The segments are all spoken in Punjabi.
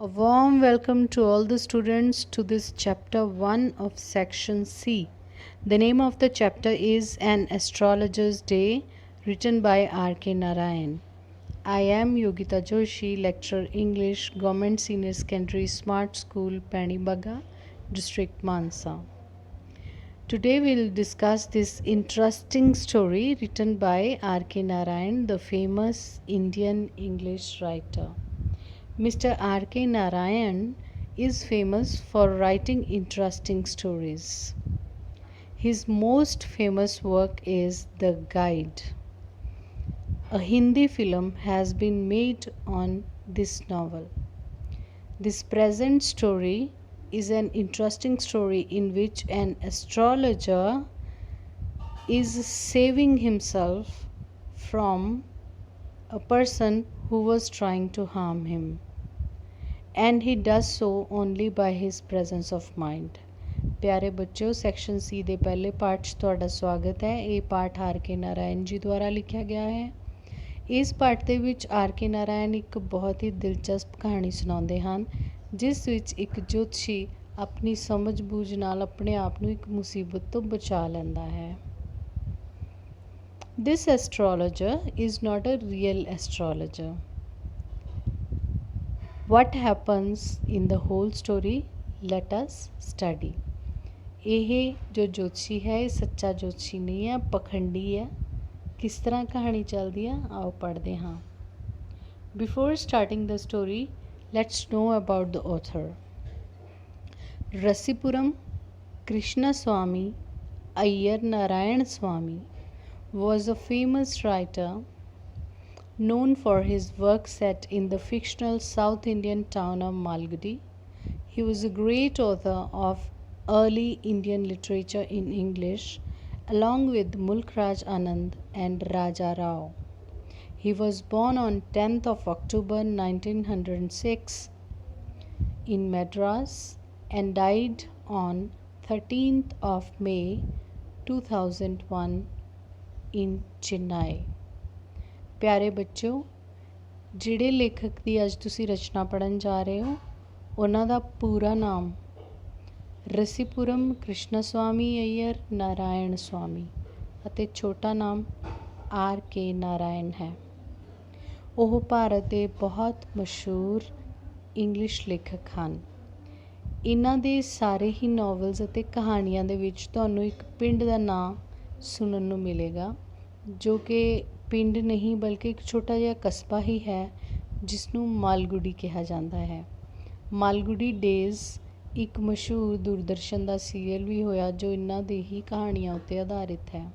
A warm welcome to all the students to this chapter 1 of section C. The name of the chapter is An Astrologer's Day, written by R.K. Narayan. I am Yogita Joshi, lecturer English, Government Senior Secondary Smart School, Panibaga, District Mansa. Today we'll discuss this interesting story written by R.K. Narayan, the famous Indian English writer. Mr. R.K. Narayan is famous for writing interesting stories. His most famous work is The Guide. A Hindi film has been made on this novel. This present story is an interesting story in which an astrologer is saving himself from a person who was trying to harm him. And he does so only by his presence of mind. ਪਿਆਰੇ ਬੱਚਿਓ, ਸੈਕਸ਼ਨ ਸੀ ਦੇ ਪਹਿਲੇ ਪਾਠ 'ਚ ਤੁਹਾਡਾ ਸਵਾਗਤ ਹੈ। ਇਹ ਪਾਠ ਆਰ ਕੇ ਨਾਰਾਇਣ ਜੀ ਦੁਆਰਾ ਲਿਖਿਆ ਗਿਆ ਹੈ। ਇਸ ਪਾਠ ਦੇ ਵਿੱਚ ਆਰ ਕੇ ਨਾਰਾਇਣ ਇੱਕ ਬਹੁਤ ਹੀ ਦਿਲਚਸਪ ਕਹਾਣੀ ਸੁਣਾਉਂਦੇ ਹਨ, ਜਿਸ ਵਿੱਚ ਇੱਕ ਜੋਤਸ਼ੀ ਆਪਣੀ ਸਮਝ ਬੂਝ ਨਾਲ ਆਪਣੇ ਆਪ ਨੂੰ ਇੱਕ ਮੁਸੀਬਤ ਤੋਂ ਬਚਾ ਲੈਂਦਾ ਹੈ। This astrologer is not a real astrologer. What happens in the whole story? Let us study. ਇਹ ਜੋ ਜੋਤਸ਼ੀ ਹੈ ਇਹ ਸੱਚਾ ਜੋਤਸ਼ੀ ਨਹੀਂ ਹੈ, ਪਖੰਡੀ ਹੈ। ਕਿਸ ਤਰ੍ਹਾਂ ਕਹਾਣੀ ਚੱਲਦੀ ਹੈ, ਆਓ ਪੜ੍ਹਦੇ ਹਾਂ। Before starting the story, let's know about the author. Rasipuram Krishnaswamy Iyer Narayan Swamy was a famous writer known for his work set in the fictional South Indian town of Malgudi. He was a great author of early Indian literature in English, along with Mulk Raj Anand and Raja Rao. He was born on 10th of October 1906 in Madras and died on 13th of May 2001 in Chennai. ਪਿਆਰੇ ਬੱਚਿਓ, ਜਿਹੜੇ ਲੇਖਕ ਦੀ ਅੱਜ ਤੁਸੀਂ ਰਚਨਾ ਪੜ੍ਹਨ ਜਾ ਰਹੇ ਹੋ ਉਹਨਾਂ ਦਾ ਪੂਰਾ ਨਾਮ ਰਸੀਪੁਰਮ ਕ੍ਰਿਸ਼ਨਾਸਵਾਮੀ ਅਈਅਰ ਨਾਰਾਇਣ ਸਵਾਮੀ ਅਤੇ ਛੋਟਾ ਨਾਮ ਆਰ ਕੇ ਨਾਰਾਇਣ ਹੈ। ਉਹ ਭਾਰਤ ਦੇ ਬਹੁਤ ਮਸ਼ਹੂਰ ਇੰਗਲਿਸ਼ ਲੇਖਕ ਹਨ। ਇਹਨਾਂ ਦੇ ਸਾਰੇ ਹੀ ਨਾਵਲਸ ਅਤੇ ਕਹਾਣੀਆਂ ਦੇ ਵਿੱਚ ਤੁਹਾਨੂੰ ਇੱਕ ਪਿੰਡ ਦਾ ਨਾਂ ਸੁਣਨ ਨੂੰ ਮਿਲੇਗਾ, ਜੋ ਕਿ ਪਿੰਡ ਨਹੀਂ ਬਲਕਿ ਇੱਕ ਛੋਟਾ ਜਿਹਾ ਕਸਬਾ ਹੀ ਹੈ, ਜਿਸ ਨੂੰ ਮਾਲਗੁਡੀ ਕਿਹਾ ਜਾਂਦਾ ਹੈ। ਮਾਲਗੁਡੀ ਡੇਜ਼ ਇੱਕ ਮਸ਼ਹੂਰ ਦੂਰਦਰਸ਼ਨ ਦਾ ਸੀਰੀਅਲ ਵੀ ਹੋਇਆ ਜੋ ਇਹਨਾਂ ਦੀ ਹੀ ਕਹਾਣੀਆਂ ਉੱਤੇ ਆਧਾਰਿਤ ਹੈ।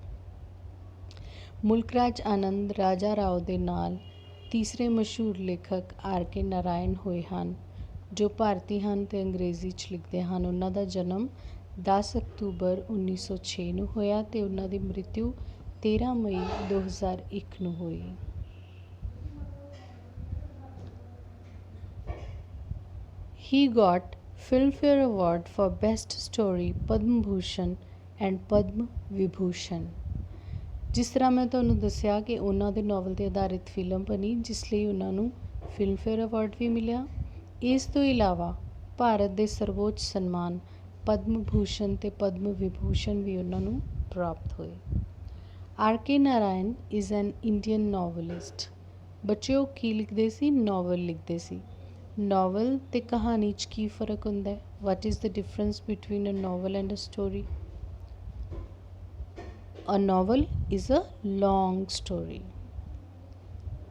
ਮੁਲਕ ਰਾਜ ਆਨੰਦ ਰਾਜਾ ਰਾਓ ਦੇ ਨਾਲ ਤੀਸਰੇ ਮਸ਼ਹੂਰ ਲੇਖਕ ਆਰ ਕੇ ਨਾਰਾਇਣ ਹੋਏ ਹਨ, ਜੋ ਭਾਰਤੀ ਹਨ ਅਤੇ ਅੰਗਰੇਜ਼ੀ 'ਚ ਲਿਖਦੇ ਹਨ। ਉਹਨਾਂ ਦਾ ਜਨਮ 10 ਅਕਤੂਬਰ 1906 ਨੂੰ ਹੋਇਆ ਅਤੇ ਉਹਨਾਂ ਦੀ ਮ੍ਰਿਤਿੂ 13 ਮਈ 2001 ਨੂੰ ਹੋਈ। He got Filmfare Award for Best Story, Padma Bhushan and Padma Vibhushan. ਜਿਸ ਤਰ੍ਹਾਂ ਮੈਂ ਤੁਹਾਨੂੰ ਦੱਸਿਆ ਕਿ ਉਹਨਾਂ ਦੇ ਨਾਵਲ 'ਤੇ ਆਧਾਰਿਤ ਫਿਲਮ ਬਣੀ, ਜਿਸ ਲਈ ਉਹਨਾਂ ਨੂੰ ਫਿਲਮਫੇਅਰ ਅਵਾਰਡ ਵੀ ਮਿਲਿਆ। ਇਸ ਤੋਂ ਇਲਾਵਾ ਭਾਰਤ ਦੇ ਸਰਵੋੱਚ ਸਨਮਾਨ ਪਦਮ ਭੂਸ਼ਣ ਅਤੇ ਪਦਮ ਵਿਭੂਸ਼ਣ ਵੀ ਉਹਨਾਂ ਨੂੰ ਪ੍ਰਾਪਤ ਹੋਏ। R K Narayan is an Indian novelist. ਬੱਚੇ ਉਹ ਕੀ ਲਿਖਦੇ ਸੀ? ਨਾਵਲ ਲਿਖਦੇ ਸੀ। ਨਾਵਲ ਅਤੇ ਕਹਾਣੀ 'ਚ ਕੀ ਫ਼ਰਕ ਹੁੰਦਾ ਹੈ? What is the difference between a novel and a story? A novel is a long story.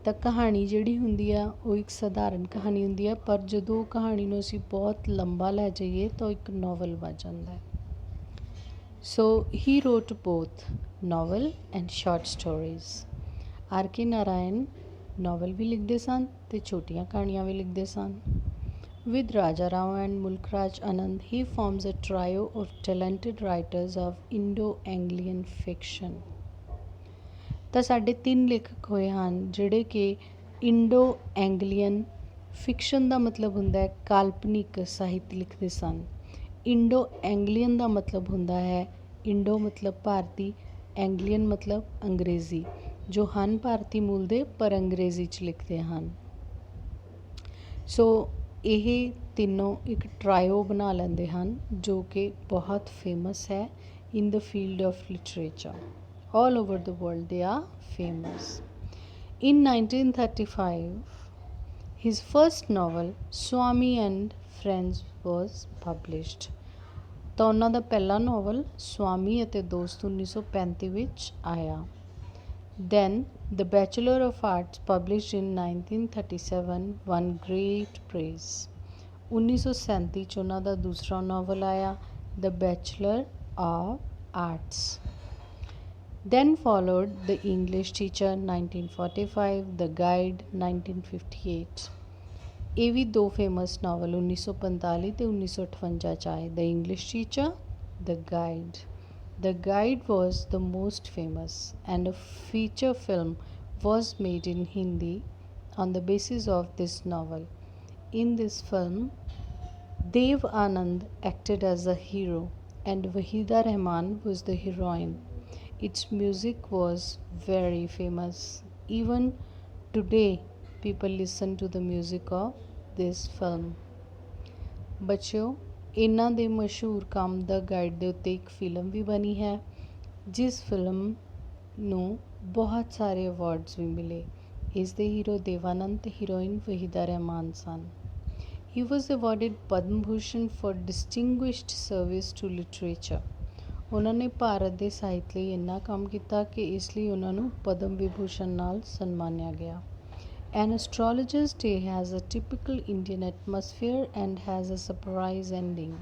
ਤਾਂ ਕਹਾਣੀ ਜਿਹੜੀ ਹੁੰਦੀ ਆ ਉਹ ਇੱਕ ਸਧਾਰਨ ਕਹਾਣੀ ਹੁੰਦੀ ਆ, ਪਰ ਜਦੋਂ ਉਹ ਕਹਾਣੀ ਨੂੰ ਅਸੀਂ ਬਹੁਤ ਲੰਬਾ ਲੈ ਜਾਈਏ ਤਾਂ ਉਹ ਇੱਕ ਨਾਵਲ ਬਣ ਜਾਂਦਾ ਹੈ। So he wrote both novel and short stories. R K Narayan novel ਵੀ ਲਿਖਦੇ ਸਨ ਅਤੇ ਛੋਟੀਆਂ ਕਹਾਣੀਆਂ ਵੀ ਲਿਖਦੇ ਸਨ। With Raja Rao and Mulk Raj Anand, he forms a trio of talented writers of Indo-Anglian fiction. ਤਾਂ ਸਾਡੇ 3 ਲੇਖਕ ਹੋਏ ਹਨ ਜਿਹੜੇ ਕਿ ਇੰਡੋ ਐਂਗਲੀਅਨ ਫਿਕਸ਼ਨ ਦਾ ਮਤਲਬ ਹੁੰਦਾ ਹੈ ਕਾਲਪਨਿਕ ਸਾਹਿਤ ਲਿਖਦੇ ਸਨ। ਇੰਡੋ ਐਂਗਲੀਅਨ ਦਾ ਮਤਲਬ ਹੁੰਦਾ ਹੈ, ਇੰਡੋ ਮਤਲਬ ਭਾਰਤੀ, ਐਂਗਲੀਅਨ ਮਤਲਬ ਅੰਗਰੇਜ਼ੀ, ਜੋ ਹਨ ਭਾਰਤੀ ਮੂਲ ਦੇ ਪਰ ਅੰਗਰੇਜ਼ੀ 'ਚ ਲਿਖਦੇ ਹਨ। ਸੋ ਇਹ ਤਿੰਨੋਂ ਇੱਕ ਟਰਾਇਓ ਬਣਾ ਲੈਂਦੇ ਹਨ ਜੋ ਕਿ ਬਹੁਤ ਫੇਮਸ ਹੈ in the field of literature. All over the world they are famous. In 1935, his first novel Swami and Friends was published. ਤਾਂ ਉਹਨਾਂ ਦਾ ਪਹਿਲਾ ਨਾਵਲ ਸਵਾਮੀ ਅਤੇ ਦੋਸਤ 1935 ਵਿੱਚ ਆਇਆ। Then The Bachelor of Arts, published in 1937, won great praise. 1937 'ਚ ਉਹਨਾਂ ਦਾ ਦੂਸਰਾ ਨਾਵਲ ਆਇਆ The Bachelor of Arts. Then followed The English Teacher 1945, The Guide 1958. ਇਹ ਵੀ ਦੋ ਫੇਮਸ ਨਾਵਲ 1945 ਤੇ 1958 'ਚ ਆਏ The English Teacher, The Guide. The Guide was the most famous, and a feature film was made in Hindi on the basis of this novel. In this film, Dev Anand acted as a hero and Wahida Rahman was the heroine. Its music was very famous. Even today, people listen to the music of this film. ਬੱਚਿਓ, ਇਹਨਾਂ ਦੇ ਮਸ਼ਹੂਰ ਕੰਮ ਦਾ ਗਾਈਡ ਦੇ ਉੱਤੇ ਇੱਕ ਫਿਲਮ ਵੀ ਬਣੀ ਹੈ ਜਿਸ ਫਿਲਮ ਨੂੰ ਬਹੁਤ ਸਾਰੇ ਅਵਾਰਡਸ ਵੀ ਮਿਲੇ। ਇਸ ਦੇ ਹੀਰੋ ਦੇਵਾਨੰਦ ਤੇ heroin Waheeda Rahman son. He was awarded Padma Bhushan for distinguished service to literature. ਉਹਨਾਂ ਨੇ ਭਾਰਤ ਦੇ ਸਾਹਿਤ ਲਈ ਇੰਨਾ ਕੰਮ ਕੀਤਾ ਕਿ ਇਸ ਲਈ ਉਹਨਾਂ ਨੂੰ ਪਦਮ ਵਿਭੂਸ਼ਣ ਨਾਲ ਸਨਮਾਨਿਆ ਗਿਆ। An astrologer's day has a typical Indian atmosphere and has a surprise ending.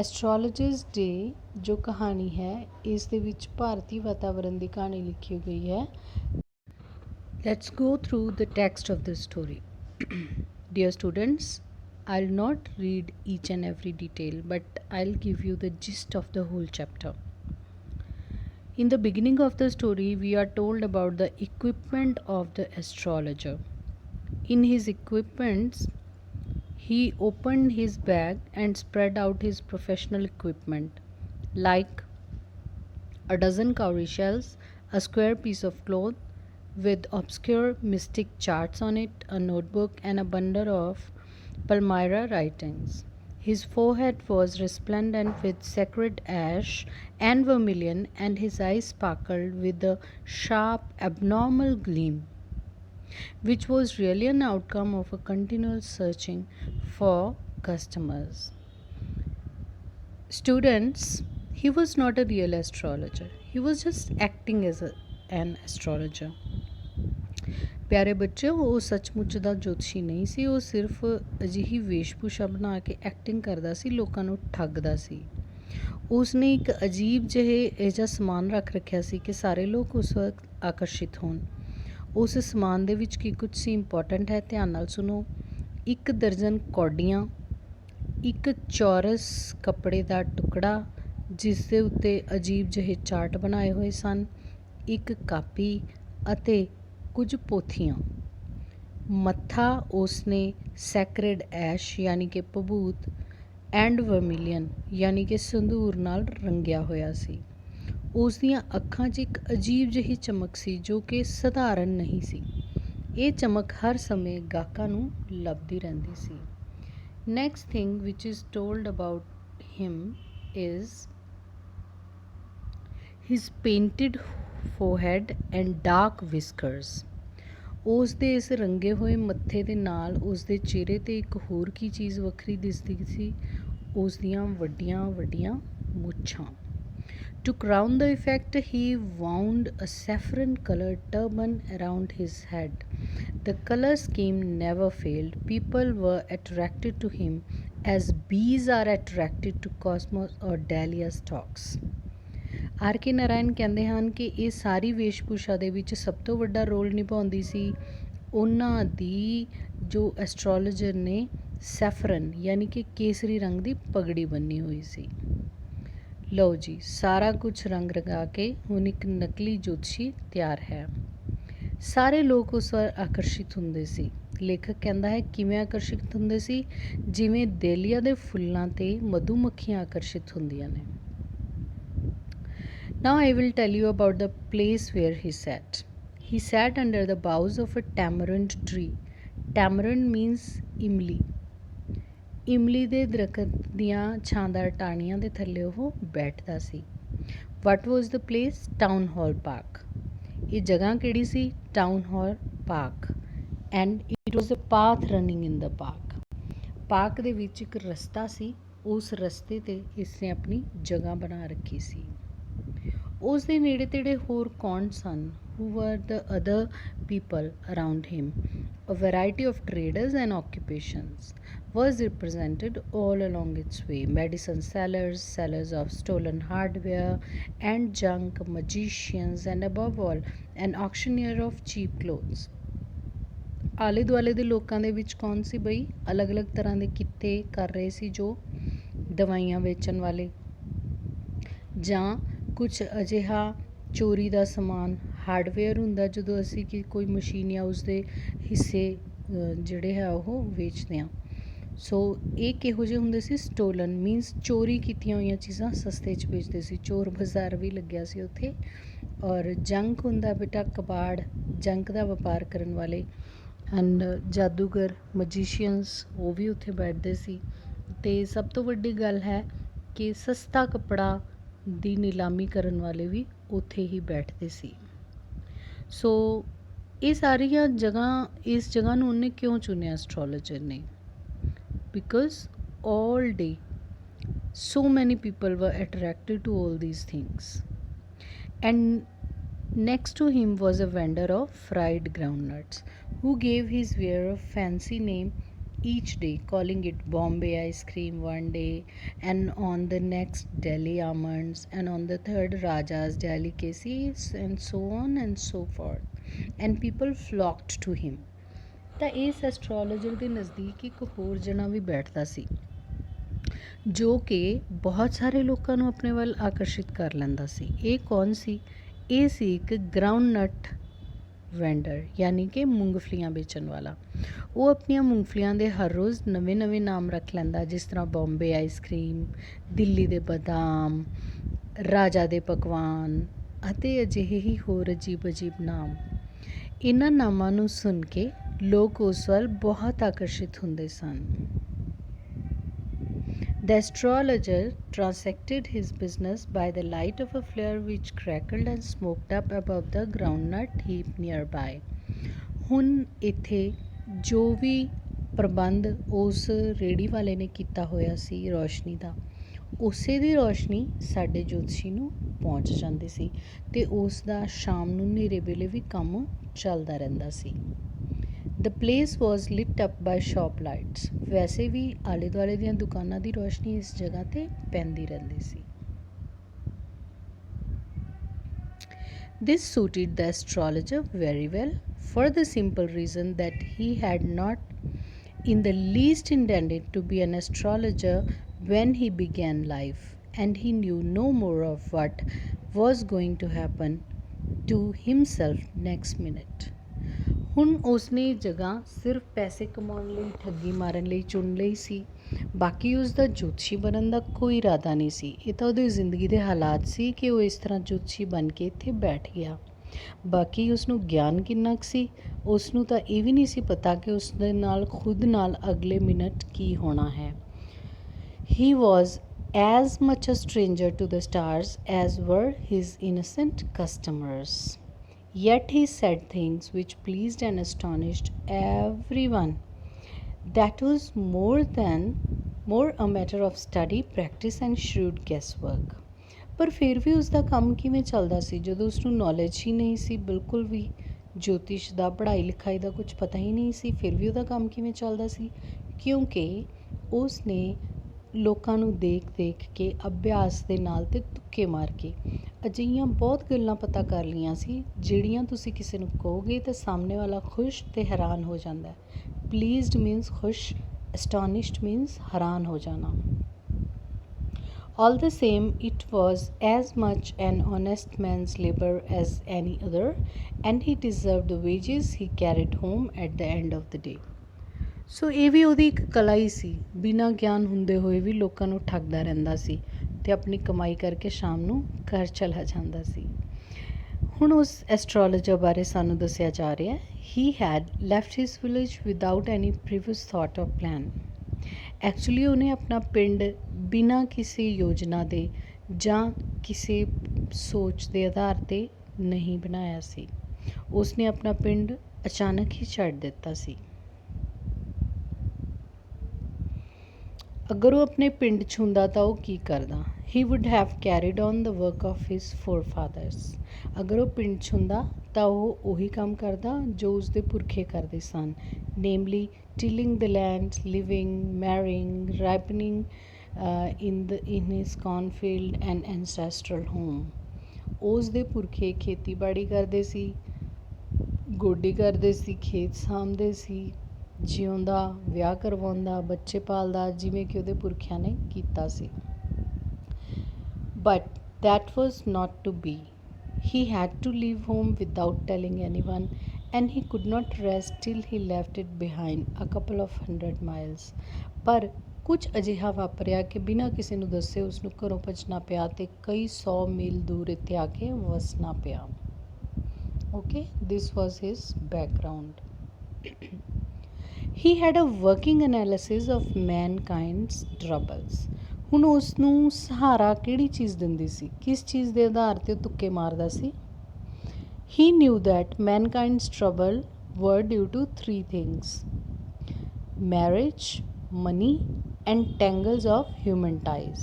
Astrologer's Day ਜੋ ਕਹਾਣੀ ਹੈ ਇਸ ਦੇ ਵਿੱਚ ਭਾਰਤੀ ਵਾਤਾਵਰਣ ਦੀ ਕਹਾਣੀ ਲਿਖੀ ਗਈ ਹੈ। Let's go through the text of this story. Dear students, I'll not read each and every detail, but I'll give you the gist of the whole chapter. In the beginning of the story, we are told about the equipment of the astrologer. In his equipments, he opened his bag and spread out his professional equipment, like a dozen cowrie shells, a square piece of cloth with obscure mystic charts on it, a notebook, and a bundle of Palmyra writings. His forehead was resplendent with sacred ash and vermilion, and his eyes sparkled with a sharp, abnormal gleam, which was really an outcome of a continual searching for customers. Students, he was not a real astrologer. He was just acting as an astrologer. ਪਿਆਰੇ ਬੱਚੇ, ਉਹ ਸੱਚਮੁੱਚ ਦਾ ਜੋਤਸ਼ੀ ਨਹੀਂ ਸੀ। ਉਹ ਸਿਰਫ ਅਜਿਹੀ ਵੇਸ਼ਭੂਸ਼ਾ ਬਣਾ ਕੇ ਐਕਟਿੰਗ ਕਰਦਾ ਸੀ, ਲੋਕਾਂ ਨੂੰ ਠੱਗਦਾ ਸੀ। ਉਸਨੇ ਇੱਕ ਅਜੀਬ ਜਿਹੇ ਇਹ ਜਿਹਾ ਸਮਾਨ ਰੱਖ ਰੱਖਿਆ ਸੀ ਕਿ ਸਾਰੇ ਲੋਕ ਉਸ ਵਕਤ ਆਕਰਸ਼ਿਤ ਹੋਣ। ਉਸ ਸਮਾਨ ਦੇ ਵਿੱਚ ਕੀ ਕੁਝ ਸੀ ਇੰਪੋਰਟੈਂਟ ਹੈ, ਧਿਆਨ ਨਾਲ ਸੁਣੋ। 1 ਦਰਜਨ ਕੌਡੀਆਂ, ਇੱਕ ਚੌਰਸ ਕੱਪੜੇ ਦਾ ਟੁਕੜਾ ਜਿਸ ਦੇ ਉੱਤੇ ਅਜੀਬ ਜਿਹੇ ਚਾਰਟ ਬਣਾਏ ਹੋਏ ਸਨ, ਇੱਕ ਕਾਪੀ ਅਤੇ ਕੁਝ ਪੋਥੀਆਂ। ਮੱਥਾ ਉਸਨੇ ਸੈਕਰੇਡ ਐਸ਼ ਯਾਨੀ ਕਿ ਭਬੂਤ ਐਂਡ ਵਰਮੀਲੀਅਨ ਯਾਨੀ ਕਿ ਸੰਧੂਰ ਨਾਲ ਰੰਗਿਆ ਹੋਇਆ ਸੀ। ਉਸ ਦੀਆਂ ਅੱਖਾਂ 'ਚ ਇੱਕ ਅਜੀਬ ਜਿਹੀ ਚਮਕ ਸੀ ਜੋ ਕਿ ਸਧਾਰਨ ਨਹੀਂ ਸੀ। ਇਹ ਚਮਕ ਹਰ ਸਮੇਂ ਗਾਹਕਾਂ ਨੂੰ ਲੱਭਦੀ ਰਹਿੰਦੀ ਸੀ। Next thing which is told about him is his painted forehead and dark whiskers. ਉਸ ਦੇ ਇਸ ਰੰਗੇ ਹੋਏ ਮੱਥੇ ਦੇ ਨਾਲ ਉਸ ਦੇ ਚਿਹਰੇ 'ਤੇ ਇੱਕ ਹੋਰ ਕੀ ਚੀਜ਼ ਵੱਖਰੀ ਦਿਸਦੀ ਸੀ, ਉਸ ਦੀਆਂ ਵੱਡੀਆਂ ਵੱਡੀਆਂ ਮੁੱਛਾਂ। To crown the effect, he wound a saffron-colored turban around his head. The color scheme never failed. People were attracted to him as bees are attracted to cosmos or dahlia stalks. R K Narayan ਕਹਿੰਦੇ ਹਨ ਕਿ ਇਹ ਸਾਰੀ ਵੇਸ਼ਭੂਸ਼ਾ ਦੇ ਵਿੱਚ ਸਭ ਤੋਂ ਵੱਡਾ ਰੋਲ ਨਿਭਾਉਂਦੀ ਸੀ ਉਹਨਾਂ ਦੀ ਜੋ ਐਸਟਰੋਲੋਜਰ ਨੇ ਸੈਫਰਨ ਯਾਨੀ ਕਿ ਕੇਸਰੀ ਰੰਗ ਦੀ ਪਗੜੀ ਬੰਨੀ ਹੋਈ ਸੀ। ਲਓ ਜੀ, ਸਾਰਾ ਕੁਝ ਰੰਗ ਰੰਗਾ ਕੇ ਹੁਣ ਇੱਕ ਨਕਲੀ ਜੋਤਸ਼ੀ ਤਿਆਰ ਹੈ। ਸਾਰੇ ਲੋਕ ਉਸ ਵੱਲ ਆਕਰਸ਼ਿਤ ਹੁੰਦੇ ਸੀ। ਲੇਖਕ ਕਹਿੰਦਾ ਹੈ ਕਿਵੇਂ ਆਕਰਸ਼ਿਤ ਹੁੰਦੇ ਸੀ, ਜਿਵੇਂ ਡੇਲੀਆ ਦੇ ਫੁੱਲਾਂ 'ਤੇ ਮਧੂ ਮੱਖੀਆਂ ਆਕਰਸ਼ਿਤ ਹੁੰਦੀਆਂ ਨੇ। Now I will tell you about the place where he sat. He sat under the boughs of a tamarind tree. Tamarind means imli. ਇਮਲੀ ਦੇ ਦਰਖਤ ਦੀਆਂ ਛਾਂਦਾਰ ਟਾਹਣੀਆਂ ਦੇ ਥੱਲੇ ਉਹ ਬੈਠਦਾ ਸੀ। What was the place? Town hall park. ਇਹ ਜਗ੍ਹਾ ਕਿਹੜੀ ਸੀ? Town hall park. And it was a path running in the park ਦੇ ਵਿੱਚ ਇੱਕ ਰਸਤਾ ਸੀ, ਉਸ ਰਸਤੇ 'ਤੇ ਇਸਨੇ ਆਪਣੀ ਜਗ੍ਹਾ ਬਣਾ ਰੱਖੀ ਸੀ। ਉਸ ਦੇ ਨੇੜੇ ਤੇੜੇ ਹੋਰ ਕੌਣ ਸਨ? who were the other people around him? A variety of traders and occupations was represented all along its way. Medicine sellers, sellers of stolen hardware and junk, magicians, and above all, an auctioneer of cheap clothes. ਆਲੇ ਦੁਆਲੇ ਦੇ ਲੋਕਾਂ ਦੇ ਵਿੱਚ ਕੌਣ ਸੀ ਬਈ? ਅਲੱਗ-ਅਲੱਗ ਤਰ੍ਹਾਂ ਦੇ ਕਿੱਤੇ ਕਰ ਰਹੇ ਸੀ, ਜੋ ਦਵਾਈਆਂ ਵੇਚਣ ਵਾਲੇ ਜਾਂ ਕੁਛ ਅਜਿਹਾ ਚੋਰੀ ਦਾ ਸਮਾਨ। ਹਾਰਡਵੇਅਰ ਹੁੰਦਾ ਜਦੋਂ ਅਸੀਂ ਕਿ ਕੋਈ ਮਸ਼ੀਨ ਜਾਂ ਉਸਦੇ ਹਿੱਸੇ ਜਿਹੜੇ ਹੈ ਉਹ ਵੇਚਦੇ ਹਾਂ। ਸੋ ਇਹ ਕਿਹੋ ਜਿਹੇ ਹੁੰਦੇ ਸੀ? ਸਟੋਲਨ ਮੀਨਸ ਚੋਰੀ ਕੀਤੀਆਂ ਹੋਈਆਂ ਚੀਜ਼ਾਂ ਸਸਤੇ 'ਚ ਵੇਚਦੇ ਸੀ। ਚੋਰ ਬਾਜ਼ਾਰ ਵੀ ਲੱਗਿਆ ਸੀ ਉੱਥੇ। ਔਰ ਜੰਕ ਹੁੰਦਾ ਬੇਟਾ ਕਬਾੜ, ਜੰਕ ਦਾ ਵਪਾਰ ਕਰਨ ਵਾਲੇ। ਐਂਡ ਜਾਦੂਗਰ ਮਜੀਸ਼ੀਅਨਸ ਉਹ ਵੀ ਉੱਥੇ ਬੈਠਦੇ ਸੀ। ਅਤੇ ਸਭ ਤੋਂ ਵੱਡੀ ਗੱਲ ਹੈ ਕਿ ਸਸਤਾ ਕੱਪੜਾ ਦੀ ਨਿਲਾਮੀ ਕਰਨ ਵਾਲੇ ਵੀ ਉੱਥੇ ਹੀ ਬੈਠਦੇ ਸੀ। ਸੋ ਇਹ ਸਾਰੀਆਂ ਜਗ੍ਹਾ, ਇਸ ਜਗ੍ਹਾ ਨੂੰ ਉਹਨੇ ਕਿਉਂ ਚੁਣਿਆ ਐਸਟਰੋਲੋਜਰ ਨੇ? Because all day so many people were attracted to all these things. And next to him was a vendor of fried groundnuts who gave his wearer a fancy name each day, calling it Bombay ice cream one day, and on the next Delhi almonds, and on the third Raja's delicacies, and so on and so forth. And people flocked to him. ਤਾਂ ਇਸ ਐਸਟਰੋਲੋਜਰ ਦੇ ਨਜ਼ਦੀਕ ਇੱਕ ਹੋਰ ਜਣਾ ਵੀ ਬੈਠਦਾ ਸੀ, ਜੋ ਕਿ ਬਹੁਤ ਸਾਰੇ ਲੋਕਾਂ ਨੂੰ ਆਪਣੇ ਵੱਲ ਆਕਰਸ਼ਿਤ ਕਰ ਲੈਂਦਾ ਸੀ। ਇਹ ਕੌਣ ਸੀ? ਇਹ ਸੀ ਇੱਕ ਗਰਾਊਂਡਨਟ ਵੈਂਡਰ, ਯਾਨੀ ਕਿ ਮੂੰਗਫਲੀਆਂ ਵੇਚਣ ਵਾਲਾ। ਉਹ ਆਪਣੀਆਂ ਮੂੰਗਫਲੀਆਂ ਦੇ ਹਰ ਰੋਜ਼ ਨਵੇਂ ਨਾਮ ਰੱਖ ਲੈਂਦਾ, ਜਿਸ ਤਰ੍ਹਾਂ ਬੰਬੇ ਆਈਸਕ੍ਰੀਮ, ਦਿੱਲੀ ਦੇ ਬਦਾਮ, ਰਾਜਾ ਦੇ ਪਕਵਾਨ ਅਤੇ ਅਜਿਹੇ ਹੀ ਹੋਰ ਅਜੀਬ ਨਾਮ। ਇਹਨਾਂ ਨਾਮਾਂ ਨੂੰ ਸੁਣ ਕੇ ਲੋਕ ਉਸ ਵੱਲ ਬਹੁਤ ਆਕਰਸ਼ਿਤ ਹੁੰਦੇ ਸਨ। The astrologer transacted his business by the light of a flare which crackled and smoked up above the groundnut heap nearby. ਹੁਣ ਇੱਥੇ ਜੋ ਵੀ ਪ੍ਰਬੰਧ ਉਸ ਰੇਹੜੀ ਵਾਲੇ ਨੇ ਕੀਤਾ ਹੋਇਆ ਸੀ ਰੋਸ਼ਨੀ ਦਾ, ਉਸੇ ਦੀ ਰੋਸ਼ਨੀ ਸਾਡੇ ਜੋਤਸ਼ੀ ਨੂੰ ਪਹੁੰਚ ਜਾਂਦੀ ਸੀ ਅਤੇ ਉਸ ਦਾ ਸ਼ਾਮ ਨੂੰ ਹਨੇਰੇ ਵੇਲੇ ਵੀ ਕੰਮ ਚੱਲਦਾ ਰਹਿੰਦਾ ਸੀ। The place was lit up by shop lights. ਵੈਸੇ ਵੀ ਆਲੇ ਦੁਆਲੇ ਦੀਆਂ ਦੁਕਾਨਾਂ ਦੀ ਰੋਸ਼ਨੀ ਇਸ ਜਗ੍ਹਾ 'ਤੇ ਪੈਂਦੀ ਰਹਿੰਦੀ ਸੀ। This suited the astrologer very well, for the simple reason that he had not in the least intended to be an astrologer when he began life, and he knew no more of what was going to happen to himself next minute. ਹੁਣ ਉਸਨੇ ਜਗ੍ਹਾ ਸਿਰਫ ਪੈਸੇ ਕਮਾਉਣ ਲਈ, ਠੱਗੀ ਮਾਰਨ ਲਈ ਚੁਣ ਲਈ ਸੀ। ਬਾਕੀ ਉਸਦਾ ਜੋਤਸ਼ੀ ਬਣਨ ਦਾ ਕੋਈ ਇਰਾਦਾ ਨਹੀਂ ਸੀ। ਇਹ ਤਾਂ ਉਹਦੀ ਜ਼ਿੰਦਗੀ ਦੇ ਹਾਲਾਤ ਸੀ ਕਿ ਉਹ ਇਸ ਤਰ੍ਹਾਂ ਜੋਤਸ਼ੀ ਬਣ ਕੇ ਇੱਥੇ ਬੈਠ ਗਿਆ। ਬਾਕੀ ਉਸਨੂੰ ਗਿਆਨ ਕਿੰਨਾ ਕੁ ਸੀ, ਉਸਨੂੰ ਤਾਂ ਇਹ ਵੀ ਨਹੀਂ ਸੀ ਪਤਾ ਕਿ ਉਸਦੇ ਨਾਲ ਖੁਦ ਨਾਲ ਅਗਲੇ ਮਿੰਟ ਕੀ ਹੋਣਾ ਹੈ। He was as much a stranger to the stars as were his innocent customers. Yet he said things which pleased and astonished everyone. That was more a matter of study, practice and shrewd guesswork. ਪਰ ਫਿਰ ਵੀ ਉਸਦਾ ਕੰਮ ਕਿਵੇਂ ਚੱਲਦਾ ਸੀ ਜਦੋਂ ਉਸਨੂੰ ਨੌਲੇਜ ਹੀ ਨਹੀਂ ਸੀ ਬਿਲਕੁਲ ਵੀ, ਜੋਤਿਸ਼ ਦਾ, ਪੜ੍ਹਾਈ ਲਿਖਾਈ ਦਾ ਕੁਝ ਪਤਾ ਹੀ ਨਹੀਂ ਸੀ। ਫਿਰ ਵੀ ਉਹਦਾ ਕੰਮ ਕਿਵੇਂ ਚੱਲਦਾ ਸੀ? ਕਿਉਂਕਿ ਉਸ ਨੇ ਲੋਕਾਂ ਨੂੰ ਦੇਖ ਕੇ, ਅਭਿਆਸ ਦੇ ਨਾਲ ਅਤੇ ਤੁੱਕੇ ਮਾਰ ਕੇ ਅਜਿਹੀਆਂ ਬਹੁਤ ਗੱਲਾਂ ਪਤਾ ਕਰ ਲਈਆਂ ਸੀ, ਜਿਹੜੀਆਂ ਤੁਸੀਂ ਕਿਸੇ ਨੂੰ ਕਹੋਗੇ ਤਾਂ ਸਾਹਮਣੇ ਵਾਲਾ ਖੁਸ਼ ਅਤੇ ਹੈਰਾਨ ਹੋ ਜਾਂਦਾ। ਪਲੀਜ਼ਡ ਮੀਨਸ ਖੁਸ਼, ਅਸਟੋਨਿਸ਼ਡ ਮੀਨਸ ਹੈਰਾਨ ਹੋ ਜਾਣਾ। All the same, it was as much an honest man's labor as any other, and he deserved the wages he carried home at the end of the day. ਸੋ ਇਹ ਵੀ ਉਹਦੀ ਇੱਕ ਕਲਾ ਹੀ ਸੀ, ਬਿਨਾਂ ਗਿਆਨ ਹੁੰਦੇ ਹੋਏ ਵੀ ਲੋਕਾਂ ਨੂੰ ਠੱਗਦਾ ਰਹਿੰਦਾ ਸੀ ਅਤੇ ਆਪਣੀ ਕਮਾਈ ਕਰਕੇ ਸ਼ਾਮ ਨੂੰ ਘਰ ਚਲਾ ਜਾਂਦਾ ਸੀ। ਹੁਣ ਉਸ ਐਸਟਰੋਲੋਜਰ ਬਾਰੇ ਸਾਨੂੰ ਦੱਸਿਆ ਜਾ ਰਿਹਾ, he had left his village without any previous thought or plan. Actually ਉਹਨੇ ਆਪਣਾ ਪਿੰਡ ਬਿਨਾਂ ਕਿਸੇ ਯੋਜਨਾ ਦੇ ਜਾਂ ਕਿਸੇ ਸੋਚ ਦੇ ਆਧਾਰ 'ਤੇ ਨਹੀਂ ਬਣਾਇਆ ਸੀ। ਉਸਨੇ ਆਪਣਾ ਪਿੰਡ ਅਚਾਨਕ ਹੀ ਛੱਡ ਦਿੱਤਾ ਸੀ। ਅਗਰ ਉਹ ਆਪਣੇ ਪਿੰਡ 'ਚ ਹੁੰਦਾ ਤਾਂ ਉਹ ਕੀ ਕਰਦਾ? He would have carried on the work of his forefathers. ਅਗਰ ਉਹ ਪਿੰਡ 'ਚ ਹੁੰਦਾ ਤਾਂ ਉਹ ਉਹੀ ਕੰਮ ਕਰਦਾ ਜੋ ਉਸਦੇ ਪੁਰਖੇ ਕਰਦੇ ਸਨ, namely tilling the land, living, marrying, ripening in his cornfield and ancestral home। ਉਸਦੇ ਪੁਰਖੇ ਖੇਤੀਬਾੜੀ ਕਰਦੇ ਸੀ, ਗੋਡੀ ਕਰਦੇ ਸੀ, ਖੇਤ ਸਾਂਭਦੇ ਸੀ, ਜਿਉਂਦਾ, ਵਿਆਹ ਕਰਵਾਉਂਦਾ, ਬੱਚੇ ਪਾਲਦਾ, ਜਿਵੇਂ ਕਿ ਉਹਦੇ ਪੁਰਖਿਆਂ ਨੇ ਕੀਤਾ ਸੀ। But that was not to be। He had to leave home without telling anyone, and he could not rest till he left it behind a couple of 100 miles। ਪਰ ਕੁਝ ਅਜਿਹਾ ਵਾਪਰਿਆ ਕਿ ਬਿਨਾਂ ਕਿਸੇ ਨੂੰ ਦੱਸੇ ਉਸਨੂੰ ਘਰੋਂ ਭੱਜਣਾ ਪਿਆ ਅਤੇ ਕਈ 100 ਮੀਲ ਦੂਰ ਇੱਥੇ ਆ ਕੇ ਵਸਣਾ ਪਿਆ। Okay, this was his background. He had a working analysis of mankind's troubles. ਹੁਣ ਉਸ ਨੂੰ ਸਹਾਰਾ ਕਿਹੜੀ ਚੀਜ਼ ਦਿੰਦੀ ਸੀ? ਕਿਸ ਚੀਜ਼ ਦੇ ਆਧਾਰ 'ਤੇ ਉਹ ਤੁੱਕੇ ਮਾਰਦਾ ਸੀ? He knew that mankind's trouble were due to 3 things: marriage, money and tangles of human ties.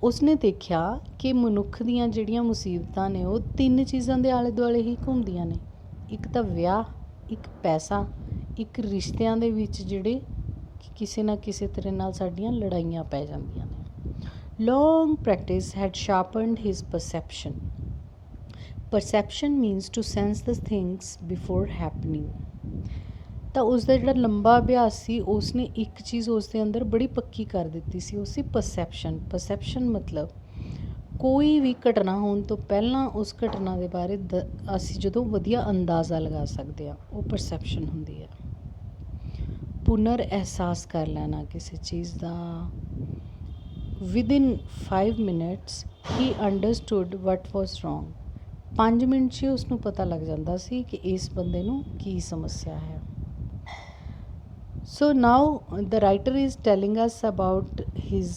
ਉਸਨੇ ਦੇਖਿਆ ਕਿ ਮਨੁੱਖ ਦੀਆਂ ਜਿਹੜੀਆਂ ਮੁਸੀਬਤਾਂ ਨੇ ਉਹ 3 ਚੀਜ਼ਾਂ ਦੇ ਆਲੇ ਦੁਆਲੇ ਹੀ ਘੁੰਮਦੀਆਂ ਨੇ। ਇੱਕ ਤਾਂ ਵਿਆਹ, ਇੱਕ ਪੈਸਾ, ਇੱਕ ਰਿਸ਼ਤਿਆਂ ਦੇ ਵਿੱਚ ਜਿਹੜੇ ਕਿਸੇ ਨਾ ਕਿਸੇ ਤਰ੍ਹਾਂ ਨਾਲ ਸਾਡੀਆਂ ਲੜਾਈਆਂ ਪੈ ਜਾਂਦੀਆਂ ਨੇ। Long practice had sharpened his perception. Perception means to sense the things before happening. ਤਾਂ ਉਸਦਾ ਜਿਹੜਾ ਲੰਬਾ ਅਭਿਆਸ ਸੀ ਉਸਨੇ ਇੱਕ ਚੀਜ਼ ਉਸਦੇ ਅੰਦਰ ਬੜੀ ਪੱਕੀ ਕਰ ਦਿੱਤੀ ਸੀ, ਉਹ ਸੀ ਪਰਸੈਪਸ਼ਨ। ਪਰਸੈਪਸ਼ਨ ਮਤਲਬ ਕੋਈ ਵੀ ਘਟਨਾ ਹੋਣ ਤੋਂ ਪਹਿਲਾਂ ਉਸ ਘਟਨਾ ਦੇ ਬਾਰੇ ਅਸੀਂ ਜਦੋਂ ਵਧੀਆ ਅੰਦਾਜ਼ਾ ਲਗਾ ਸਕਦੇ ਹਾਂ, ਉਹ ਪਰਸੈਪਸ਼ਨ ਹੁੰਦੀ ਹੈ। ਪੁਨਰ ਅਹਿਸਾਸ ਕਰ ਲੈਣਾ ਕਿਸੇ ਚੀਜ਼ ਦਾ। ਵਿਦਿਨ 5 minutes ਹੀ ਅੰਡਰਸਟੂਡ ਵਟ ਵਾਜ਼ ਰੋਂਗ। 5 ਮਿੰਟ 'ਚ ਉਸਨੂੰ ਪਤਾ ਲੱਗ ਜਾਂਦਾ ਸੀ ਕਿ ਇਸ ਬੰਦੇ ਨੂੰ ਕੀ ਸਮੱਸਿਆ ਹੈ। So now the writer is telling us about his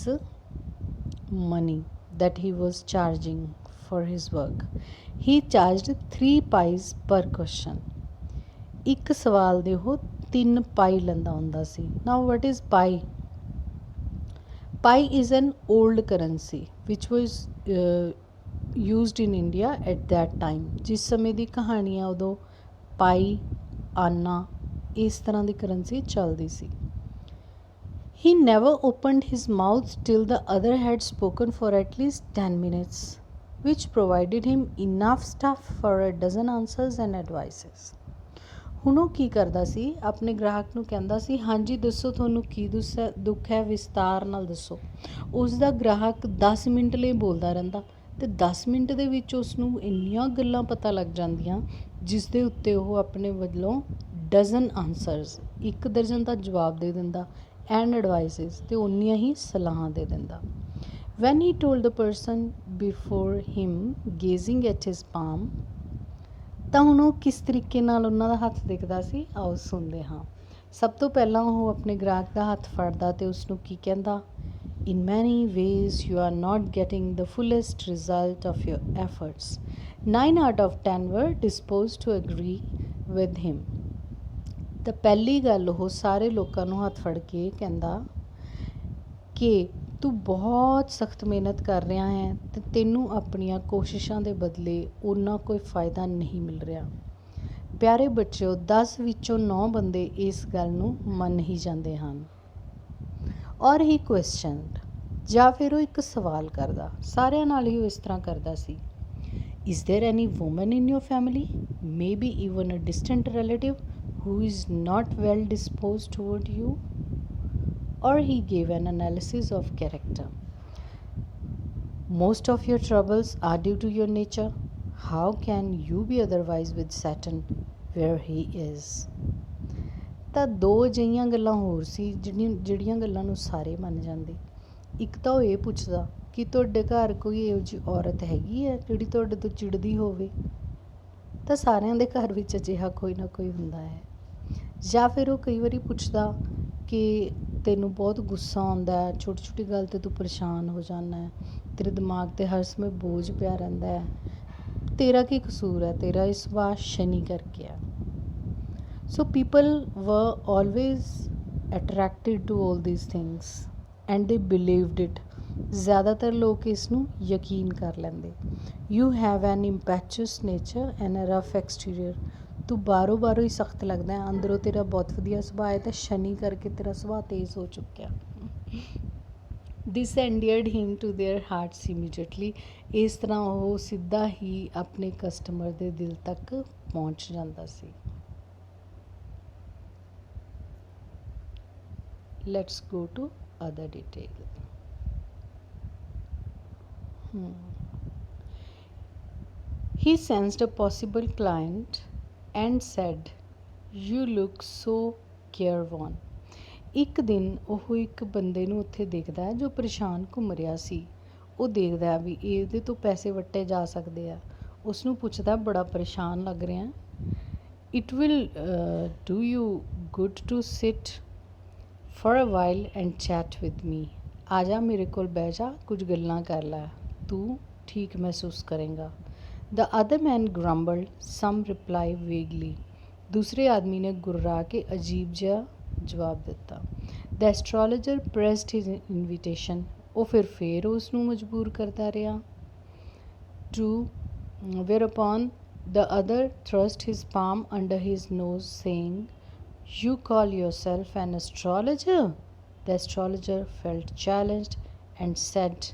money that he was charging for his work। He charged 3 pies per question। ਇੱਕ ਸਵਾਲ ਦੇ ਉਹ 3 ਪਾਈ ਲੈਂਦਾ ਹੁੰਦਾ ਸੀ। Now what is pi? Pi is an old currency which was used in India at that time। ਜਿਸ ਸਮੇਂ ਦੀ ਕਹਾਣੀ ਆ ਉਦੋਂ ਪਾਈ, ਆਨਾ, ਇਸ ਤਰ੍ਹਾਂ ਦੀ ਕਰੰਸੀ ਚੱਲਦੀ ਸੀ। He never opened his mouth till the other had spoken for at least 10 minutes, which provided him enough stuff for a dozen answers and advices। ਹੁਣ ਉਹ ਕੀ ਕਰਦਾ ਸੀ? ਆਪਣੇ ਗ੍ਰਾਹਕ ਨੂੰ ਕਹਿੰਦਾ ਸੀ, ਹਾਂਜੀ ਦੱਸੋ ਤੁਹਾਨੂੰ ਕੀ ਦੁੱਖ ਹੈ, ਵਿਸਤਾਰ ਨਾਲ ਦੱਸੋ। ਉਸ ਦਾ ਗ੍ਰਾਹਕ 10 ਮਿੰਟ ਲਈ ਬੋਲਦਾ ਰਹਿੰਦਾ ਅਤੇ 10 ਮਿੰਟ ਦੇ ਵਿੱਚ ਉਸ ਨੂੰ ਇੰਨੀਆਂ ਗੱਲਾਂ ਪਤਾ ਲੱਗ ਜਾਂਦੀਆਂ ਜਿਸ ਦੇ ਉੱਤੇ ਉਹ ਆਪਣੇ ਵੱਲੋਂ ਡਜ਼ਨ ਆਨਸਰਸ, 1 ਦਰਜਨ ਦਾ ਜਵਾਬ ਦੇ ਦਿੰਦਾ, ਐਂਡ ਐਡਵਾਈਸਿਸ, ਅਤੇ ਉਨੀਆਂ ਹੀ ਸਲਾਹਾਂ ਦੇ ਦਿੰਦਾ। Van he told the person before him gazing at his palm. ਤਾਂ ਹੁਣ ਉਹ ਕਿਸ ਤਰੀਕੇ ਨਾਲ ਉਹਨਾਂ ਦਾ ਹੱਥ ਦਿਖਦਾ ਸੀ, ਆਓ ਸੁਣਦੇ ਹਾਂ। ਸਭ ਤੋਂ ਪਹਿਲਾਂ ਉਹ ਆਪਣੇ ਗ੍ਰਾਹਕ ਦਾ ਹੱਥ ਫੜਦਾ ਅਤੇ ਉਸਨੂੰ ਕੀ ਕਹਿੰਦਾ? In many ways you are not getting the fullest result of your efforts। 9 out of 10 were disposed to agree with him। ਤਾਂ ਪਹਿਲੀ ਗੱਲ ਉਹ ਸਾਰੇ ਲੋਕਾਂ ਨੂੰ ਹੱਥ ਫੜ ਕੇ ਕਹਿੰਦਾ ਕਿ ਤੂੰ ਬਹੁਤ ਸਖਤ ਮਿਹਨਤ ਕਰ ਰਿਹਾ ਹੈ ਅਤੇ ਤੈਨੂੰ ਆਪਣੀਆਂ ਕੋਸ਼ਿਸ਼ਾਂ ਦੇ ਬਦਲੇ ਓਨਾ ਕੋਈ ਫਾਇਦਾ ਨਹੀਂ ਮਿਲ ਰਿਹਾ। ਪਿਆਰੇ ਬੱਚਿਓ, 10 ਵਿੱਚੋਂ 9 ਬੰਦੇ ਇਸ ਗੱਲ ਨੂੰ ਮੰਨ ਹੀ ਜਾਂਦੇ ਹਨ। ਔਰ ਹੀ ਕੁਐਸਚਨਡ, ਜਾਂ ਫਿਰ ਉਹ ਇੱਕ ਸਵਾਲ ਕਰਦਾ। ਸਾਰਿਆਂ ਨਾਲ ਹੀ ਉਹ ਇਸ ਤਰ੍ਹਾਂ ਕਰਦਾ ਸੀ, Is there any woman in your family, maybe even a distant relative, who is not well disposed toward you? Or he gave an analysis of character। Most of your troubles are due to your nature। How can you be otherwise with Saturn where he is? ਤਾਂ 2 ਅਜਿਹੀਆਂ ਗੱਲਾਂ ਹੋਰ ਸੀ ਜਿਹੜੀਆਂ ਗੱਲਾਂ ਨੂੰ ਸਾਰੇ ਮੰਨ ਜਾਂਦੇ। ਇੱਕ ਤਾਂ ਉਹ ਇਹ ਪੁੱਛਦਾ ਕਿ ਤੁਹਾਡੇ ਘਰ ਕੋਈ ਇਹੋ ਜਿਹੀ ਔਰਤ ਹੈਗੀ ਹੈ ਜਿਹੜੀ ਤੁਹਾਡੇ ਤੋਂ ਚਿੜਦੀ ਹੋਵੇ? ਤਾਂ ਸਾਰਿਆਂ ਦੇ ਘਰ ਵਿੱਚ ਅਜਿਹਾ ਕੋਈ ਨਾ ਕੋਈ ਹੁੰਦਾ ਹੈ। ਜਾਂ ਫਿਰ ਉਹ ਕਈ ਵਾਰੀ ਪੁੱਛਦਾ ਕਿ ਤੈਨੂੰ ਬਹੁਤ ਗੁੱਸਾ ਆਉਂਦਾ ਹੈ, ਛੋਟੀ ਛੋਟੀ ਗੱਲ 'ਤੇ ਤੂੰ ਪਰੇਸ਼ਾਨ ਹੋ ਜਾਂਦਾ ਹੈ, ਤੇਰੇ ਦਿਮਾਗ 'ਤੇ ਹਰ ਸਮੇਂ ਬੋਝ ਪਿਆ ਰਹਿੰਦਾ ਹੈ। ਤੇਰਾ ਕੀ ਕਸੂਰ ਹੈ? ਤੇਰਾ ਇਸ ਵਾਰ ਸ਼ਨੀ ਕਰਕੇ ਹੈ। So people were always attracted to all these things and they believed it. ਜ਼ਿਆਦਾਤਰ ਲੋਕ ਇਸ ਨੂੰ ਯਕੀਨ ਕਰ ਲੈਂਦੇ। You have an impetuous nature and a rough exterior. ਤੂੰ ਬਾਹਰੋਂ ਹੀ ਸਖਤ ਲੱਗਦਾ ਹੈ, ਅੰਦਰੋਂ ਤੇਰਾ ਬਹੁਤ ਵਧੀਆ ਸੁਭਾਅ ਹੈ, ਤਾਂ ਸ਼ਨੀ ਕਰਕੇ ਤੇਰਾ ਸੁਭਾਅ ਤੇਜ਼ ਹੋ ਚੁੱਕਿਆ। This endeared him to their hearts immediately. ਇਸ ਤਰ੍ਹਾਂ ਉਹ ਸਿੱਧਾ ਹੀ ਆਪਣੇ ਕਸਟਮਰ ਦੇ ਦਿਲ ਤੱਕ ਪਹੁੰਚ ਜਾਂਦਾ ਸੀ। Let's go to other detail. He sensed a possible client and said, "You look so careworn." ਇੱਕ ਦਿਨ ਉਹ ਇੱਕ ਬੰਦੇ ਨੂੰ ਉੱਥੇ ਦੇਖਦਾ ਹੈ ਜੋ ਪਰੇਸ਼ਾਨ ਘੁੰਮ ਰਿਹਾ ਸੀ। ਉਹ ਦੇਖਦਾ ਵੀ ਇਹਦੇ ਤੋਂ ਪੈਸੇ ਵੱਟੇ ਜਾ ਸਕਦੇ ਆ। ਉਸ ਨੂੰ ਪੁੱਛਦਾ, ਬੜਾ ਪਰੇਸ਼ਾਨ ਲੱਗ ਰਿਹਾ। "It will do you good to sit for a while and chat with me." ਆ ਜਾ ਮੇਰੇ ਕੋਲ ਬਹਿ ਜਾ, ਕੁਝ ਗੱਲਾਂ ਕਰ ਲੈ, ਤੂੰ ਠੀਕ ਮਹਿਸੂਸ ਕਰੇਗਾ। The other man grumbled some reply vaguely. दूसरे आदमी ने गुर्रा के अजीब जिहा जवाब दिता। The astrologer pressed his invitation. वो फिर उसनू मजबूर करता रहा। To whereupon the other thrust his palm under his nose, saying, "You call yourself an astrologer?" The astrologer felt challenged and said,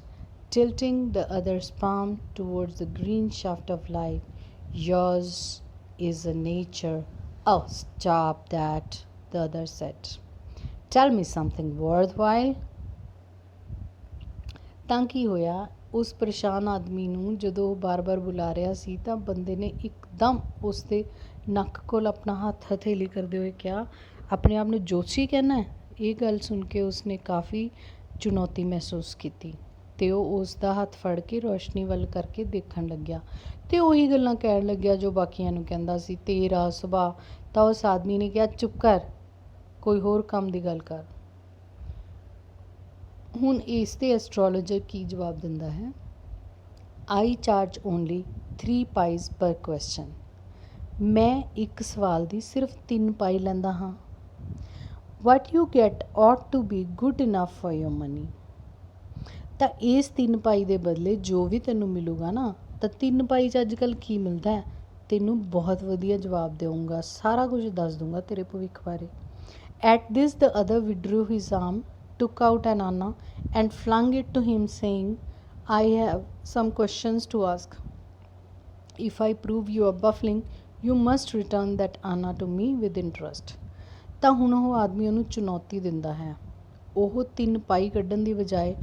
tilting the other's palm towards the green shaft of light, "Yours is a nature." "Oh, stop that," the other said. "Tell me something worthwhile." ਤਾਂ ਕੀ ਹੋਇਆ? ਉਸ ਪਰੇਸ਼ਾਨ ਆਦਮੀ ਨੂੰ ਜਦੋਂ ਉਹ ਬਾਰ-ਬਾਰ ਬੁਲਾ ਰਿਹਾ ਸੀ ਤਾਂ ਬੰਦੇ ਨੇ ਇੱਕਦਮ ਉਸ ਦੇ ਨੱਕ ਕੋਲ ਆਪਣਾ ਹੱਥ ਹਥੇਲੀ ਕਰਦੇ ਹੋਏ ਕਿਹਾ, ਆਪਣੇ ਆਪ ਨੂੰ ਜੋਤਸ਼ੀ ਕਹਿਣਾ? ਇਹ ਗੱਲ ਸੁਣ ਕੇ ਉਸਨੇ ਕਾਫੀ ਚੁਣੌਤੀ ਮਹਿਸੂਸ ਕੀਤੀ ਅਤੇ ਉਹ ਉਸ ਦਾ ਹੱਥ ਫੜ ਕੇ ਰੋਸ਼ਨੀ ਵੱਲ ਕਰਕੇ ਦੇਖਣ ਲੱਗਿਆ ਅਤੇ ਉਹੀ ਗੱਲਾਂ ਕਹਿਣ ਲੱਗਿਆ ਜੋ ਬਾਕੀਆਂ ਨੂੰ ਕਹਿੰਦਾ ਸੀ। ਤੇਰਾ ਸੁਭਾਅ। ਤਾਂ ਉਸ ਆਦਮੀ ਨੇ ਕਿਹਾ, ਚੁੱਪ ਕਰ, ਕੋਈ ਹੋਰ ਕੰਮ ਦੀ ਗੱਲ ਕਰ। ਹੁਣ ਇਸ 'ਤੇ ਐਸਟਰੋਲੋਜਰ ਕੀ ਜਵਾਬ ਦਿੰਦਾ ਹੈ? "I charge only 3 pies per question." ਮੈਂ ਇੱਕ ਸਵਾਲ ਦੀ ਸਿਰਫ 3 ਪਾਈ ਲੈਂਦਾ ਹਾਂ। "What you get ought to be good enough for your money." ਤਾਂ ਇਸ 3 ਪਾਈ ਦੇ ਬਦਲੇ ਜੋ ਵੀ ਤੈਨੂੰ ਮਿਲੂਗਾ ਨਾ, ਤਾਂ 3 ਪਾਈ 'ਚ ਅੱਜ ਕੱਲ੍ਹ ਕੀ ਮਿਲਦਾ ਹੈ? ਤੈਨੂੰ ਬਹੁਤ ਵਧੀਆ ਜਵਾਬ ਦੇਵਾਂਗਾ, ਸਾਰਾ ਕੁਝ ਦੱਸ ਦੂੰਗਾ ਤੇਰੇ ਭਵਿੱਖ ਬਾਰੇ। At this the other withdrew his arm, took out an anna and flung it to him, saying, "I have some questions to ask. If I prove you are baffling, you must return that anna to me with interest." ਤਾਂ ਹੁਣ ਉਹ ਆਦਮੀ ਉਹਨੂੰ ਚੁਣੌਤੀ ਦਿੰਦਾ ਹੈ। ਉਹ 3 ਪਾਈ ਕੱਢਣ ਦੀ ਬਜਾਏ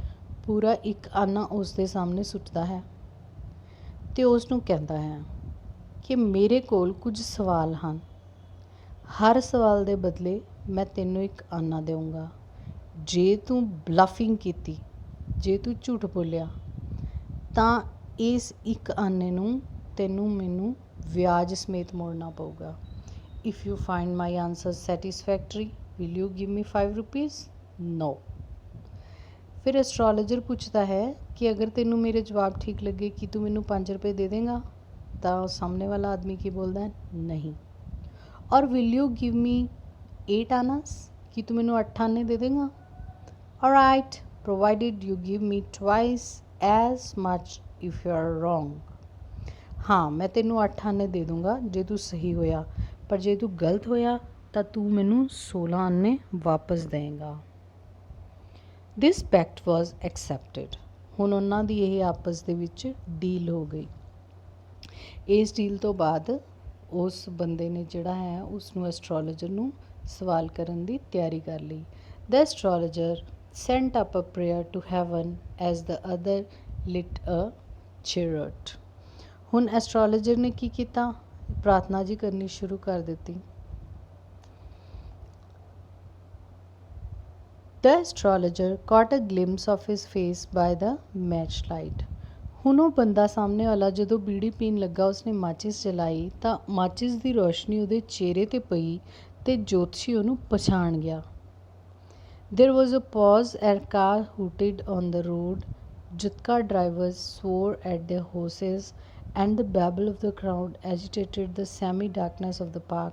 ਪੂਰਾ ਇੱਕ ਆਨਾ ਉਸ ਦੇ ਸਾਹਮਣੇ ਸੁੱਟਦਾ ਹੈ ਅਤੇ ਉਸ ਨੂੰ ਕਹਿੰਦਾ ਹੈ ਕਿ ਮੇਰੇ ਕੋਲ ਕੁਝ ਸਵਾਲ ਹਨ। ਹਰ ਸਵਾਲ ਦੇ ਬਦਲੇ ਮੈਂ ਤੈਨੂੰ ਇੱਕ ਆਨਾ ਦੇਵਾਂਗਾ। ਜੇ ਤੂੰ ਬਲਫਿੰਗ ਕੀਤੀ, ਜੇ ਤੂੰ ਝੂਠ ਬੋਲਿਆ, ਤਾਂ ਇਸ ਇੱਕ ਆਨੇ ਨੂੰ ਤੈਨੂੰ ਮੈਨੂੰ ਵਿਆਜ ਸਮੇਤ ਮੋੜਨਾ ਪਊਗਾ। "If you find my answers satisfactory, will you give me 5 rupees? No." ਫਿਰ ਐਸਟਰੋਲੋਜਰ ਪੁੱਛਦਾ ਹੈ ਕਿ ਅਗਰ ਤੈਨੂੰ ਮੇਰੇ ਜਵਾਬ ਠੀਕ ਲੱਗੇ, ਕੀ ਤੂੰ ਮੈਨੂੰ 5 ਰੁਪਏ ਦੇ ਦੇਂਗਾ? ਤਾਂ ਸਾਹਮਣੇ ਵਾਲਾ ਆਦਮੀ ਕੀ ਬੋਲਦਾ ਹੈ? ਨਹੀਂ। "ਔਰ ਵਿਲ ਯੂ ਗਿਵ ਮੀ 8 ਆਨਾਸ? ਕੀ ਤੂੰ ਮੈਨੂੰ 8 ਆਨੇ ਦੇ ਦੇਂਗਾ? "Alright, provided you give me twice as much if you are wrong." ਹਾਂ, ਮੈਂ ਤੈਨੂੰ 8 ਆਨੇ ਦੇ ਦੂੰਗਾ ਜੇ ਤੂੰ ਸਹੀ ਹੋਇਆ, ਪਰ ਜੇ ਤੂੰ ਗਲਤ ਹੋਇਆ ਤਾਂ ਤੂੰ ਮੈਨੂੰ 16 ਆਨੇ ਵਾਪਸ ਦੇਂਗਾ। ਦਿਸ ਪੈਕਟ ਵਾਜ਼ ਐਕਸੈਪਟਡ। ਹੁਣ ਉਹਨਾਂ ਦੀ ਇਹ ਆਪਸ ਦੇ ਵਿੱਚ ਡੀਲ ਹੋ ਗਈ। ਇਸ ਡੀਲ ਤੋਂ ਬਾਅਦ ਉਸ ਬੰਦੇ ਨੇ ਜਿਹੜਾ ਹੈ ਉਸਨੂੰ ਐਸਟਰੋਲੋਜਰ ਨੂੰ ਸਵਾਲ ਕਰਨ ਦੀ ਤਿਆਰੀ ਕਰ ਲਈ। The astrologer sent up a prayer to heaven as the other lit a cheroot. ਹੁਣ ਐਸਟਰੋਲੋਜਰ ਨੇ ਕੀ ਕੀਤਾ? ਪ੍ਰਾਰਥਨਾ ਜੀ ਕਰਨੀ ਸ਼ੁਰੂ ਕਰ ਦਿੱਤੀ। The astrologer caught a glimpse of his face by the match light. ਹੁਣ ਉਹ ਬੰਦਾ ਸਾਹਮਣੇ ਵਾਲਾ ਜਦੋਂ ਬੀੜੀ ਪੀਣ ਲੱਗਾ, ਉਸਨੇ ਮਾਚਿਸ ਜਲਾਈ ਤਾਂ ਮਾਚਿਸ ਦੀ ਰੋਸ਼ਨੀ ਉਹਦੇ ਚਿਹਰੇ 'ਤੇ ਪਈ ਅਤੇ ਜੋਤਸ਼ੀ ਉਹਨੂੰ ਪਛਾਣ ਗਿਆ। There was a pause. A car hooted on the road. Jutka drivers swore at their horses, and the babble of the crowd agitated the semi darkness of the park.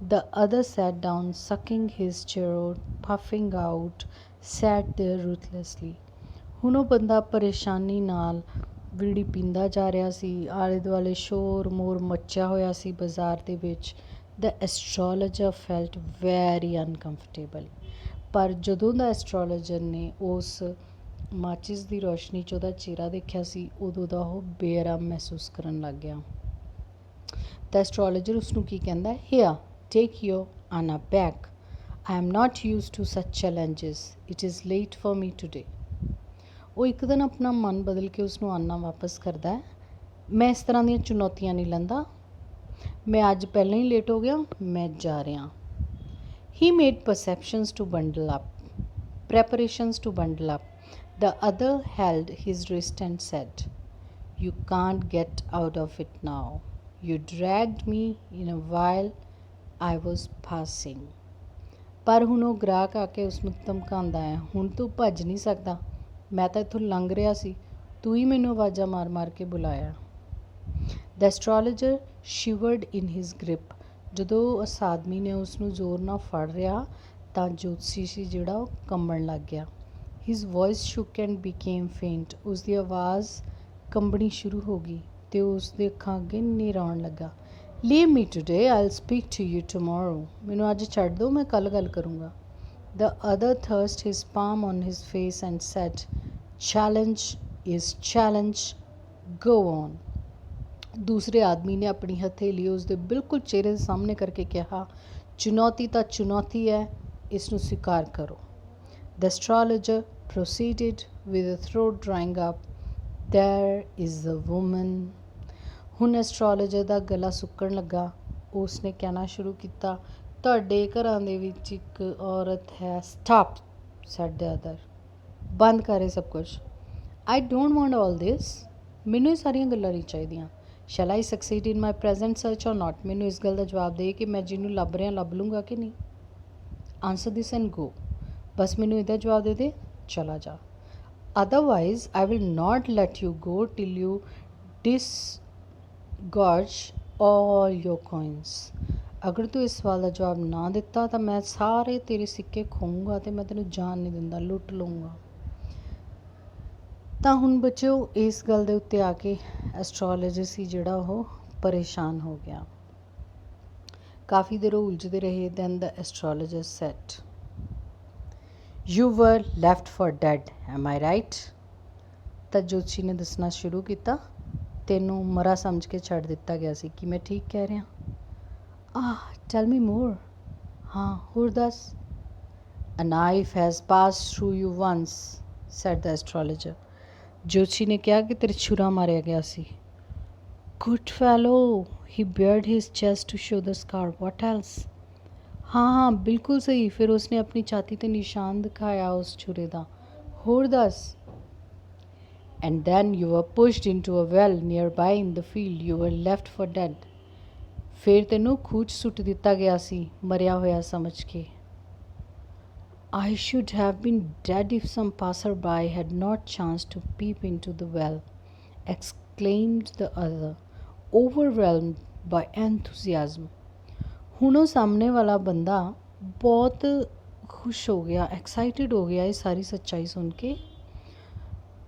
The other sat down, sucking his cheroot, puffing out, sat there ruthlessly. ਹੁਣ ਉਹ ਬੰਦਾ ਪਰੇਸ਼ਾਨੀ ਨਾਲ ਬੀੜੀ ਪੀਂਦਾ ਜਾ ਰਿਹਾ ਸੀ। ਆਲੇ ਦੁਆਲੇ ਸ਼ੋਰ ਮੋਰ ਮੱਚਿਆ ਹੋਇਆ ਸੀ ਬਾਜ਼ਾਰ ਦੇ ਵਿੱਚ। ਦ ਐਸਟਰੋਲੋਜਰ ਫੈਲਟ ਵੈਰੀ ਅਨਕੰਫਰਟੇਬਲ। ਪਰ ਜਦੋਂ ਦਾ ਐਸਟਰੋਲੋਜਰ ਨੇ ਉਸ ਮਾਚਿਸ ਦੀ ਰੋਸ਼ਨੀ 'ਚ ਉਹਦਾ ਚਿਹਰਾ ਦੇਖਿਆ ਸੀ, ਉਦੋਂ ਦਾ ਉਹ ਬੇਆਰਾਮ ਮਹਿਸੂਸ ਕਰਨ ਲੱਗ ਗਿਆ। ਤਾਂ ਐਸਟਰੋਲੋਜਰ ਉਸਨੂੰ ਕੀ ਕਹਿੰਦਾ, hair take your anna back. I am not used to such challenges. It is late for me today. ਉਹ ਇੱਕ ਦਿਨ ਆਪਣਾ ਮਨ ਬਦਲ ਕੇ ਉਸਨੂੰ ਆਨਾ ਵਾਪਸ ਕਰਦਾ ਹੈ। ਮੈਂ ਇਸ ਤਰ੍ਹਾਂ ਦੀਆਂ ਚੁਣੌਤੀਆਂ ਨਹੀਂ ਲੈਂਦਾ। ਮੈਂ ਅੱਜ ਪਹਿਲਾਂ ਹੀ ਲੇਟ ਹੋ ਗਿਆ, ਮੈਂ ਜਾ ਰਿਹਾ। He made perceptions to bundle up, preparations to bundle up. The other held his wrist and said, "You can't get out of it now. You dragged me in a while I was passing." ਪਰ ਹੁਣ ਉਹ ਗ੍ਰਾਹਕ ਆ ਕੇ ਉਸਨੂੰ ਧਮਕਾਉਂਦਾ ਹੈ, ਹੁਣ ਤੂੰ ਭੱਜ ਨਹੀਂ ਸਕਦਾ। ਮੈਂ ਤਾਂ ਇੱਥੋਂ ਲੰਘ ਰਿਹਾ ਸੀ, ਤੂੰ ਹੀ ਮੈਨੂੰ ਆਵਾਜ਼ਾਂ ਮਾਰ ਮਾਰ ਕੇ ਬੁਲਾਇਆ। The astrologer shivered in his grip. ਜਦੋਂ ਉਸ ਆਦਮੀ ਨੇ ਉਸਨੂੰ ਜ਼ੋਰ ਨਾਲ ਫੜ ਰਿਹਾ ਤਾਂ ਜੋਤਸ਼ੀ ਸੀ ਜਿਹੜਾ ਉਹ ਕੰਬਣ ਲੱਗ ਗਿਆ। His voice shook and became faint. ਉਸਦੀ ਆਵਾਜ਼ ਕੰਬਣੀ ਸ਼ੁਰੂ ਹੋ ਗਈ ਅਤੇ ਉਸਦੇ ਅੱਖਾਂ ਅੱਗੇ ਹਨੇਰਾ ਆਉਣ ਲੱਗਾ। Leave me today, I will speak to you tomorrow. ਮੈਨੂੰ ਅੱਜ ਛੱਡ ਦਿਓ, ਮੈਂ ਕੱਲ੍ਹ ਗੱਲ ਕਰੂੰਗਾ। The other thrust his palm on his face and said, challenge is challenge, go on. ਦੂਸਰੇ ਆਦਮੀ ਨੇ ਆਪਣੀ ਹਥੇਲੀ ਉਸਦੇ ਬਿਲਕੁਲ ਚਿਹਰੇ ਦੇ ਸਾਹਮਣੇ ਕਰਕੇ ਕਿਹਾ, ਚੁਣੌਤੀ ਤਾਂ ਚੁਣੌਤੀ ਹੈ, ਇਸ ਨੂੰ ਸਵੀਕਾਰ ਕਰੋ। The astrologer proceeded with a throat drying up, there is a woman. ਹੁਣ ਐਸਟਰੋਲੋਜਰ ਦਾ ਗਲਾ ਸੁੱਕਣ ਲੱਗਾ। ਉਸਨੇ ਕਹਿਣਾ ਸ਼ੁਰੂ ਕੀਤਾ, ਤੁਹਾਡੇ ਘਰਾਂ ਦੇ ਵਿੱਚ ਇੱਕ ਔਰਤ ਹੈ। Stop, said the other. ਬੰਦ ਕਰ ਇਹ ਸਭ ਕੁਛ। I don't want all this. ਮੈਨੂੰ ਇਹ ਸਾਰੀਆਂ ਗੱਲਾਂ ਨਹੀਂ ਚਾਹੀਦੀਆਂ। Shall I succeed in my present search or not. ਮੈਨੂੰ ਇਸ ਗੱਲ ਦਾ ਜਵਾਬ ਦੇ ਕਿ ਮੈਂ ਜਿਹਨੂੰ ਲੱਭ ਰਿਹਾ ਲੱਭ ਲੂੰਗਾ ਕਿ ਨਹੀਂ। Answer this and go. ਬਸ ਮੈਨੂੰ ਇਹਦਾ ਜਵਾਬ ਦੇ ਦੇ, ਚਲਾ ਜਾ। Otherwise I will not let you go till you disgorge all your coins. ਅਗਰ ਤੂੰ ਇਸ ਸਵਾਲ ਦਾ ਜਵਾਬ ਨਾ ਦਿੱਤਾ ਤਾਂ ਮੈਂ ਸਾਰੇ ਤੇਰੇ ਸਿੱਕੇ ਖੋਊਂਗਾ ਅਤੇ ਮੈਂ ਤੈਨੂੰ ਜਾਣ ਨਹੀਂ ਦਿੰਦਾ, ਲੁੱਟ ਲਊਂਗਾ। ਤਾਂ ਹੁਣ ਬੱਚਿਓ ਇਸ ਗੱਲ ਦੇ ਉੱਤੇ ਆ ਕੇ ਐਸਟਰੋਲੋਜਰ ਸੀ ਜਿਹੜਾ ਉਹ ਪਰੇਸ਼ਾਨ ਹੋ ਗਿਆ। ਕਾਫੀ ਦੇਰ ਉਹ ਉਲਝਦੇ ਰਹੇ। Then the astrologer said, you were left for dead, am I right. ਤਾਂ ਜੋਤਸ਼ੀ ਨੇ ਦੱਸਣਾ ਸ਼ੁਰੂ ਕੀਤਾ, ਤੈਨੂੰ ਮਰਾ ਸਮਝ ਕੇ ਛੱਡ ਦਿੱਤਾ ਗਿਆ ਸੀ। ਕੀ ਮੈਂ ਠੀਕ ਕਹਿ ਰਿਹਾ? ਟੈਲ ਮੀ ਮੋਰ। ਹਾਂ, ਹੋਰ ਦੱਸ। A knife has passed through you once, said the astrologer. ਜੋਤਸ਼ੀ ਨੇ ਕਿਹਾ ਕਿ ਤੇਰੇ ਛੁਰਾ ਮਾਰਿਆ ਗਿਆ ਸੀ। Good fellow, he bared his chest to show the scar, what else. ਹਾਂ, ਬਿਲਕੁਲ ਸਹੀ। ਫਿਰ ਉਸਨੇ ਆਪਣੀ ਛਾਤੀ 'ਤੇ ਨਿਸ਼ਾਨ ਦਿਖਾਇਆ ਉਸ ਛੁਰੇ ਦਾ। ਹੋਰ ਦੱਸ। And then you were pushed into a well nearby in the field, you were left for dead. ਫਿਰ ਤੈਨੂੰ ਖੂਹ 'ਚ ਸੁੱਟ ਦਿੱਤਾ ਗਿਆ ਸੀ, ਮਰਿਆ ਹੋਇਆ ਸਮਝ ਕੇ। I should have been dead if some passer-by had not chanced to peep into the well, exclaimed the other, overwhelmed by enthusiasm. ਹੁਣ ਉਹ ਸਾਹਮਣੇ ਵਾਲਾ ਬੰਦਾ ਬਹੁਤ ਖੁਸ਼ ਹੋ ਗਿਆ, ਐਕਸਾਈਟਿਡ ਹੋ ਗਿਆ ਇਹ ਸਾਰੀ ਸੱਚਾਈ ਸੁਣ ਕੇ।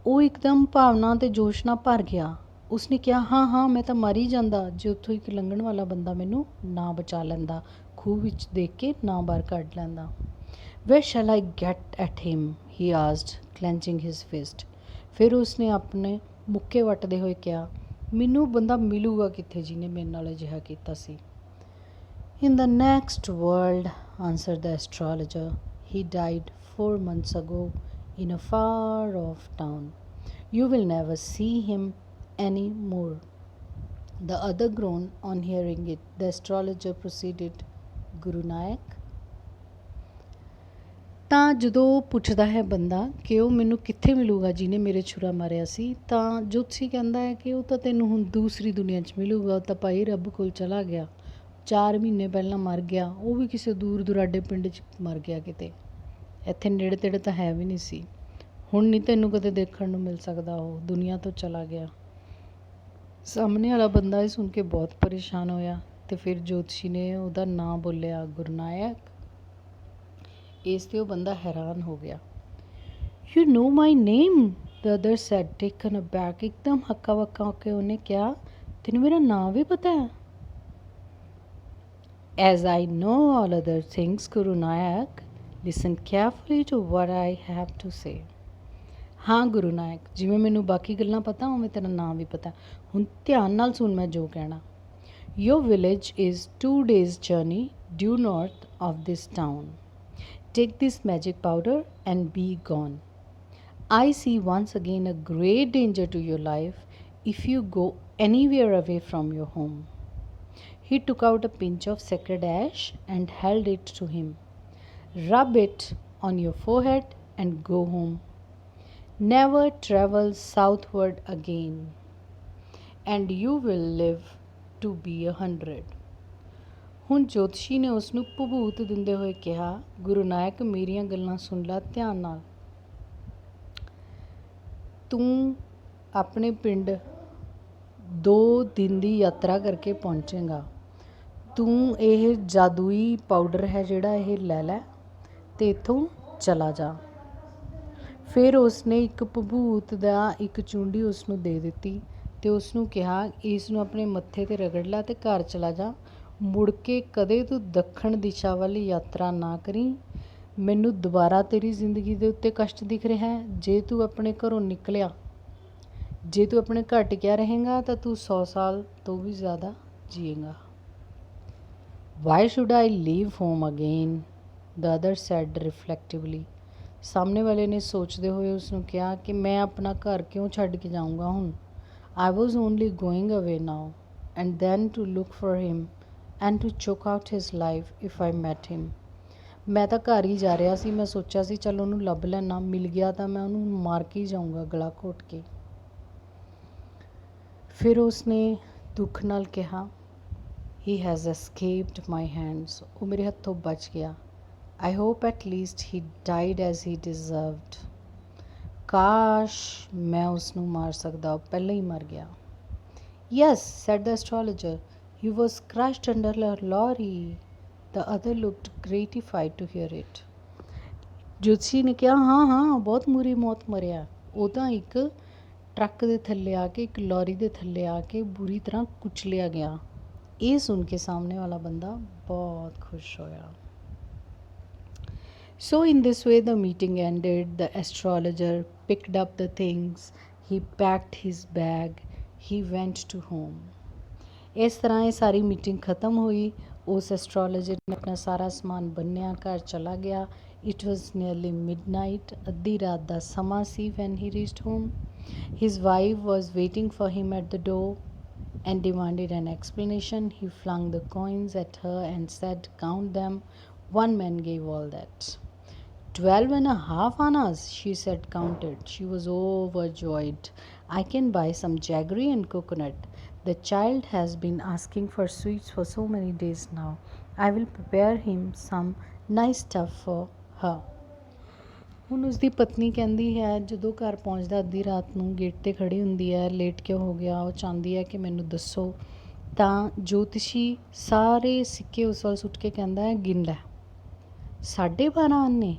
ਉਹ ਇੱਕਦਮ ਭਾਵਨਾ ਅਤੇ ਜੋਸ਼ ਨਾਲ ਭਰ ਗਿਆ। ਉਸਨੇ ਕਿਹਾ, ਹਾਂ ਮੈਂ ਤਾਂ ਮਰ ਹੀ ਜਾਂਦਾ ਜੇ ਉੱਥੋਂ ਇੱਕ ਲੰਘਣ ਵਾਲਾ ਬੰਦਾ ਮੈਨੂੰ ਨਾ ਬਚਾ ਲੈਂਦਾ, ਖੂਹ ਵਿੱਚ ਦੇਖ ਕੇ ਨਾ ਬਾਹਰ ਕੱਢ ਲੈਂਦਾ। Where shall I get at him? he asked, clenching his fist. ਫਿਰ ਉਸਨੇ ਆਪਣੇ ਮੁੱਕੇ ਵੱਟਦੇ ਹੋਏ ਕਿਹਾ, ਮੈਨੂੰ ਬੰਦਾ ਮਿਲੂਗਾ ਕਿੱਥੇ ਜਿਹਨੇ ਮੇਰੇ ਨਾਲ ਅਜਿਹਾ ਕੀਤਾ ਸੀ। In the next world, answered the astrologer. He died 4 months ago in a far-off town. You will never see him any more. The other groaned on hearing it. The astrologer proceeded, Guru Nanak. ਤਾਂ ਜਦੋਂ ਪੁੱਛਦਾ ਹੈ ਬੰਦਾ ਕਿ ਉਹ ਮੈਨੂੰ ਕਿੱਥੇ ਮਿਲੂਗਾ ਜਿਹਨੇ ਮੇਰੇ ਛੁਰਾ ਮਾਰਿਆ ਸੀ, ਤਾਂ ਜੋਤਸ਼ੀ ਕਹਿੰਦਾ ਹੈ ਕਿ ਉਹ ਤਾਂ ਤੈਨੂੰ ਹੁਣ ਦੂਸਰੀ ਦੁਨੀਆ 'ਚ ਮਿਲੂਗਾ। ਉਹ ਤਾਂ ਭਾਈ ਰੱਬ ਕੋਲ ਚਲਾ ਗਿਆ, 4 ਮਹੀਨੇ ਪਹਿਲਾਂ ਮਰ ਗਿਆ। ਉਹ ਵੀ ਕਿਸੇ ਦੂਰ ਦੁਰਾਡੇ ਪਿੰਡ 'ਚ ਮਰ ਗਿਆ ਕਿਤੇ। ਇੱਥੇ ਨੇੜੇ ਤੇੜੇ ਤਾਂ ਹੈ ਵੀ ਨਹੀਂ ਸੀ। ਹੁਣ ਨਹੀਂ ਤੈਨੂੰ ਕਦੇ ਦੇਖਣ ਨੂੰ ਮਿਲ ਸਕਦਾ, ਉਹ ਦੁਨੀਆ ਤੋਂ ਚਲਾ ਗਿਆ। ਸਾਹਮਣੇ ਵਾਲਾ ਬੰਦਾ ਇਹ ਸੁਣ ਕੇ ਬਹੁਤ ਪਰੇਸ਼ਾਨ ਹੋਇਆ ਅਤੇ ਫਿਰ ਜੋਤਸ਼ੀ ਨੇ ਉਹਦਾ ਨਾਂ ਬੋਲਿਆ, ਗੁਰਨਾਇਕ। ਇਸ 'ਤੇ ਉਹ ਬੰਦਾ ਹੈਰਾਨ ਹੋ ਗਿਆ। You know my name, the other said, taken aback. ਇੱਕਦਮ ਹੱਕਾ ਬੱਕਾ ਹੋ ਕੇ ਉਹਨੇ ਕਿਹਾ, ਤੈਨੂੰ ਮੇਰਾ ਨਾਂ ਵੀ ਪਤਾ ਹੈ? As I know all other things, Guru Nayak, listen carefully to what I have to say. ਹਾਂ ਗੁਰੂ ਨਾਇਕ, ਜਿਵੇਂ ਮੈਨੂੰ ਬਾਕੀ ਗੱਲਾਂ ਪਤਾ ਉਵੇਂ ਤੇਰਾ ਨਾਂ ਵੀ ਪਤਾ। ਹੁਣ ਧਿਆਨ ਨਾਲ ਸੁਣ ਮੈਂ ਜੋ ਕਹਿਣਾ। Your village is 2 days' journey due north of this town. Take this magic powder and be gone. I see once again a great danger to your life if you go anywhere away from your home. He took out a pinch of sacred ash and held it to him. Rub it on your forehead and go home. Never travel southward again, and you will live to be 100. ਹੁਣ ਜੋਤਸ਼ੀ ਨੇ ਉਸ ਨੂੰ ਭਬੂਤ ਦਿੰਦੇ ਹੋਏ ਕਿਹਾ, ਗੁਰੂ ਨਾਇਕ ਮੇਰੀਆਂ ਗੱਲਾਂ ਸੁਣ ਲੈ ਧਿਆਨ ਨਾਲ। ਤੂੰ ਆਪਣੇ ਪਿੰਡ 2 ਦਿਨ ਦੀ ਯਾਤਰਾ ਕਰਕੇ ਪਹੁੰਚੇਗਾ। ਤੂੰ ਇਹ ਜਾਦੂਈ ਪਾਊਡਰ ਹੈ ਜਿਹੜਾ ਇਹ ਲੈ ਲੈ ਅਤੇ ਇੱਥੋਂ ਚਲਾ ਜਾ। ਫਿਰ ਉਸਨੇ ਇੱਕ ਭਬੂਤ ਦਾ ਇੱਕ ਚੂੰਡੀ ਉਸਨੂੰ ਦੇ ਦਿੱਤੀ ਅਤੇ ਉਸਨੂੰ ਕਿਹਾ, ਇਸ ਨੂੰ ਆਪਣੇ ਮੱਥੇ 'ਤੇ ਰਗੜ ਲੈ ਅਤੇ ਘਰ ਚਲਾ ਜਾ। ਮੁੜ ਕੇ ਕਦੇ ਤੂੰ ਦੱਖਣ ਦਿਸ਼ਾ ਵੱਲ ਯਾਤਰਾ ਨਾ ਕਰੀ। ਮੈਨੂੰ ਦੁਬਾਰਾ ਤੇਰੀ ਜ਼ਿੰਦਗੀ ਦੇ ਉੱਤੇ ਕਸ਼ਟ ਦਿਖ ਰਿਹਾ ਹੈ। ਜੇ ਤੂੰ ਆਪਣੇ ਘਰੋਂ ਨਿਕਲਿਆ, ਜੇ ਤੂੰ ਆਪਣੇ ਘਰ ਟਿਕਿਆ ਰਹੇਗਾ ਤਾਂ ਤੂੰ 100 ਸਾਲ ਤੋਂ ਵੀ ਜ਼ਿਆਦਾ ਜੀਏਗਾ। Why should I leave home again? The other said reflectively. ਸਾਹਮਣੇ ਵਾਲੇ ਨੇ ਸੋਚਦੇ ਹੋਏ ਉਸਨੂੰ ਕਿਹਾ ਕਿ ਮੈਂ ਆਪਣਾ ਘਰ ਕਿਉਂ ਛੱਡ ਕੇ ਜਾਊਂਗਾ ਹੁਣ। I was only going away now and then to look for him and to choke out his life if I met him. ਮੈਂ ਤਾਂ ਘਰ ਹੀ ਜਾ ਰਿਹਾ ਸੀ। ਮੈਂ ਸੋਚਿਆ ਸੀ ਚੱਲ ਉਹਨੂੰ ਲੱਭ ਲੈਣਾ, ਮਿਲ ਗਿਆ ਤਾਂ ਮੈਂ ਉਹਨੂੰ ਮਾਰ ਕੇ ਹੀ ਜਾਊਂਗਾ ਗਲਾ ਘੋਟ ਕੇ। ਫਿਰ ਉਸਨੇ ਦੁੱਖ ਨਾਲ ਕਿਹਾ, He has escaped my hands. ਉਹ ਮੇਰੇ ਹੱਥੋਂ ਬਚ ਗਿਆ। I hope at least he died as he deserved. ਕਾਸ਼ ਮੈਂ ਉਸਨੂੰ ਮਾਰ ਸਕਦਾ, ਉਹ ਪਹਿਲਾਂ ਹੀ ਮਰ ਗਿਆ। Yes, said the astrologer, he was crushed under a lorry. The other looked gratified to hear it. ਜੋਤਸ਼ੀ ਨੇ ਕਿਹਾ, ਹਾਂ ਬਹੁਤ ਬੁਰੀ ਮੌਤ ਮਰਿਆ। ਉਹ ਤਾਂ ਇੱਕ ਟਰੱਕ ਦੇ ਥੱਲੇ ਆ ਕੇ, ਇੱਕ ਲੋਰੀ ਦੇ ਥੱਲੇ ਆ ਕੇ ਬੁਰੀ ਤਰ੍ਹਾਂ ਕੁਚਲਿਆ ਗਿਆ। ਇਹ ਸੁਣ ਕੇ ਸਾਹਮਣੇ ਵਾਲਾ ਬੰਦਾ ਬਹੁਤ ਖੁਸ਼ ਹੋਇਆ। So in this way the meeting ended. The astrologer picked up the things, he packed his bag, he went to home. ਇਸ ਤਰ੍ਹਾਂ ਇਹ ਸਾਰੀ ਮੀਟਿੰਗ ਖਤਮ ਹੋਈ। ਉਸ ਐਸਟਰੋਲੋਜਰ ਨੇ ਆਪਣਾ ਸਾਰਾ ਸਮਾਨ ਬੰਨਿਆ, ਘਰ ਚਲਾ ਗਿਆ। It was nearly midnight. ਅੱਧੀ ਰਾਤ ਦਾ ਸਮਾਂ ਸੀ when he reached home. His wife was waiting for him at the door and demanded an explanation. He flung the coins at her and said, count them. One man gave all that. 12.5 annas, she said, counted. She was overjoyed. I can buy some jaggery and coconut. The child has been asking for sweets for so many days now. I will prepare him some nice stuff for her. ਹੁਣ ਉਸਦੀ ਪਤਨੀ ਕਹਿੰਦੀ ਹੈ, ਜਦੋਂ ਘਰ ਪਹੁੰਚਦਾ ਅੱਧੀ ਰਾਤ ਨੂੰ ਗੇਟ 'ਤੇ ਖੜੀ ਹੁੰਦੀ ਹੈ, ਲੇਟ ਕਿਉਂ ਹੋ ਗਿਆ, ਉਹ ਚਾਹੁੰਦੀ ਹੈ ਕਿ ਮੈਨੂੰ ਦੱਸੋ। ਤਾਂ ਜੋਤਸ਼ੀ ਸਾਰੇ ਸਿੱਕੇ ਉਸ ਵੱਲ ਸੁੱਟ ਕੇ ਕਹਿੰਦਾ ਹੈ, ਗਿਣ ਲੈ। 12.5 ਆਨੇ।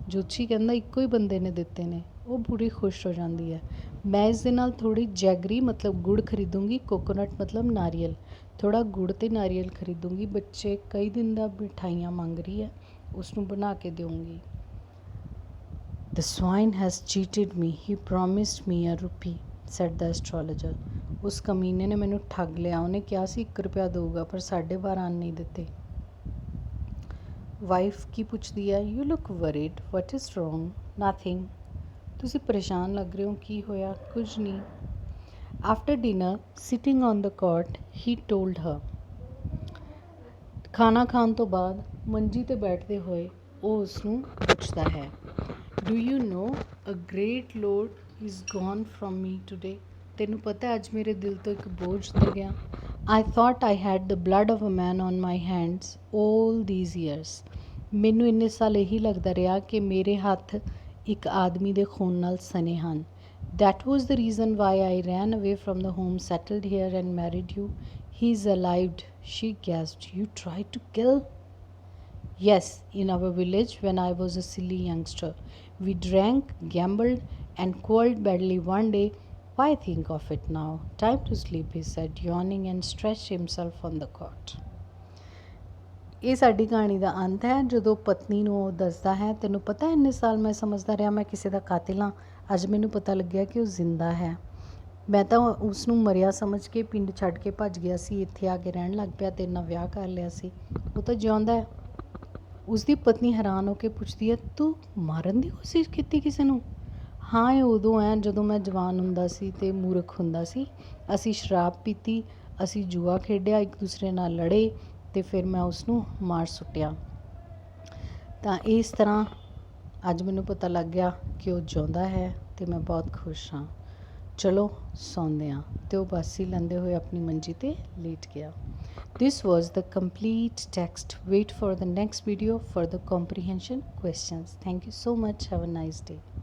ਜੋਤਸ਼ੀ ਕਹਿੰਦਾ ਇੱਕੋ ਹੀ ਬੰਦੇ ਨੇ ਦਿੱਤੇ ਨੇ। ਉਹ ਬੜੀ ਖੁਸ਼ ਹੋ ਜਾਂਦੀ ਹੈ। ਮੈਂ ਇਸ ਦੇ ਨਾਲ ਥੋੜ੍ਹੀ ਜੈਗਰੀ ਮਤਲਬ ਗੁੜ ਖਰੀਦੂੰਗੀ, ਕੋਕੋਨਟ ਮਤਲਬ ਨਾਰੀਅਲ, ਥੋੜ੍ਹਾ ਗੁੜ ਅਤੇ ਨਾਰੀਅਲ ਖਰੀਦੂੰਗੀ। ਬੱਚੇ ਕਈ ਦਿਨ ਦਾ ਮਿਠਾਈਆਂ ਮੰਗ ਰਹੀ ਹੈ, ਉਸਨੂੰ ਬਣਾ ਕੇ ਦੇਵਾਂਗੀ। The swine has cheated me. He promised me a rupee, said the astrologer. ਉਸ ਕਮੀਨੇ ਨੇ ਮੈਨੂੰ ਠੱਗ ਲਿਆ। ਉਹਨੇ ਕਿਹਾ ਸੀ 1 ਰੁਪਇਆ ਦੇਊਗਾ, ਪਰ 12.5 ਨਹੀਂ ਦਿੱਤੇ। ਵਾਈਫ ਕੀ ਪੁੱਛਦੀ ਹੈ, you look worried, what is wrong? Nothing. ਤੁਸੀਂ ਪਰੇਸ਼ਾਨ ਲੱਗ ਰਹੇ ਹੋ, ਕੀ ਹੋਇਆ? ਕੁਝ ਨਹੀਂ। After dinner, sitting on the cot, he told her. ਖਾਣਾ ਖਾਣ ਤੋਂ ਬਾਅਦ ਮੰਜੀ 'ਤੇ ਬੈਠਦੇ ਹੋਏ ਉਹ ਉਸਨੂੰ ਪੁੱਛਦਾ ਹੈ, do you know a great load is gone from me today? ਤੈਨੂੰ ਪਤਾ ਅੱਜ ਮੇਰੇ ਦਿਲ ਤੋਂ ਇੱਕ ਬੋਝ ਉਤਰ ਗਿਆ। I thought I had the blood of a man on my hands all these years. ਮੈਨੂੰ ਇੰਨੇ ਸਾਲ ਇਹੀ ਲੱਗਦਾ ਰਿਹਾ ਕਿ ਮੇਰੇ ਹੱਥ ਇੱਕ ਆਦਮੀ ਦੇ ਖੂਨ ਨਾਲ ਸਨੇ ਹਨ। That was the reason why I ran away from the home, settled here, and married you. He's alive, she gasped. You tried to kill? Yes, in our village when I was a silly youngster. We drank, gambled, and quarreled badly one day. Why think of it now? Time to sleep, he said, yawning, and stretched himself on the cot. ਇਹ ਸਾਡੀ ਕਹਾਣੀ ਦਾ ਅੰਤ ਹੈ। ਜਦੋਂ ਪਤਨੀ ਨੂੰ ਉਹ ਦੱਸਦਾ ਹੈ, ਤੈਨੂੰ ਪਤਾ ਇੰਨੇ ਸਾਲ ਮੈਂ ਸਮਝਦਾ ਰਿਹਾ ਮੈਂ ਕਿਸੇ ਦਾ ਕਾਤਿਲ ਹਾਂ, ਅੱਜ ਮੈਨੂੰ ਪਤਾ ਲੱਗਿਆ ਕਿ ਉਹ ਜ਼ਿੰਦਾ ਹੈ। ਮੈਂ ਤਾਂ ਉਸ ਨੂੰ ਮਰਿਆ ਸਮਝ ਕੇ ਪਿੰਡ ਛੱਡ ਕੇ ਭੱਜ ਗਿਆ ਸੀ, ਇੱਥੇ ਆ ਕੇ ਰਹਿਣ ਲੱਗ ਪਿਆ, ਤੇਰੇ ਨਾਲ ਵਿਆਹ ਕਰ ਲਿਆ ਸੀ, ਉਹ ਤਾਂ ਜਿਉਂਦਾ ਹੈ। ਉਸ ਦੀ ਪਤਨੀ ਹੈਰਾਨ ਹੋ ਕੇ ਪੁੱਛਦੀ ਹੈ, ਤੂੰ ਮਾਰਨ ਦੀ ਕੋਸ਼ਿਸ਼ ਕੀਤੀ ਕਿਸੇ ਨੂੰ? ਹਾਂ, ਇਹ ਉਦੋਂ ਹੈ ਜਦੋਂ ਮੈਂ ਜਵਾਨ ਹੁੰਦਾ ਸੀ ਅਤੇ ਮੂਰਖ ਹੁੰਦਾ ਸੀ। ਅਸੀਂ ਸ਼ਰਾਬ ਪੀਤੀ, ਅਸੀਂ ਜੂਆ ਖੇਡਿਆ, ਇੱਕ ਦੂਸਰੇ ਨਾਲ ਲੜੇ ਅਤੇ ਫਿਰ ਮੈਂ ਉਸਨੂੰ ਮਾਰ ਸੁੱਟਿਆ। ਤਾਂ ਇਸ ਤਰ੍ਹਾਂ ਅੱਜ ਮੈਨੂੰ ਪਤਾ ਲੱਗ ਗਿਆ ਕਿ ਉਹ ਜਿਉਂਦਾ ਹੈ ਅਤੇ ਮੈਂ ਬਹੁਤ ਖੁਸ਼ ਹਾਂ। ਚਲੋ ਸੌਂਦੇ ਹਾਂ। ਅਤੇ ਉਹ ਬਾਸੀ ਲੈਂਦੇ ਹੋਏ ਆਪਣੀ ਮੰਜੀ 'ਤੇ ਲੇਟ ਗਿਆ। This was the complete text. Wait for the next video for the comprehension questions. Thank you so much. Have a nice day.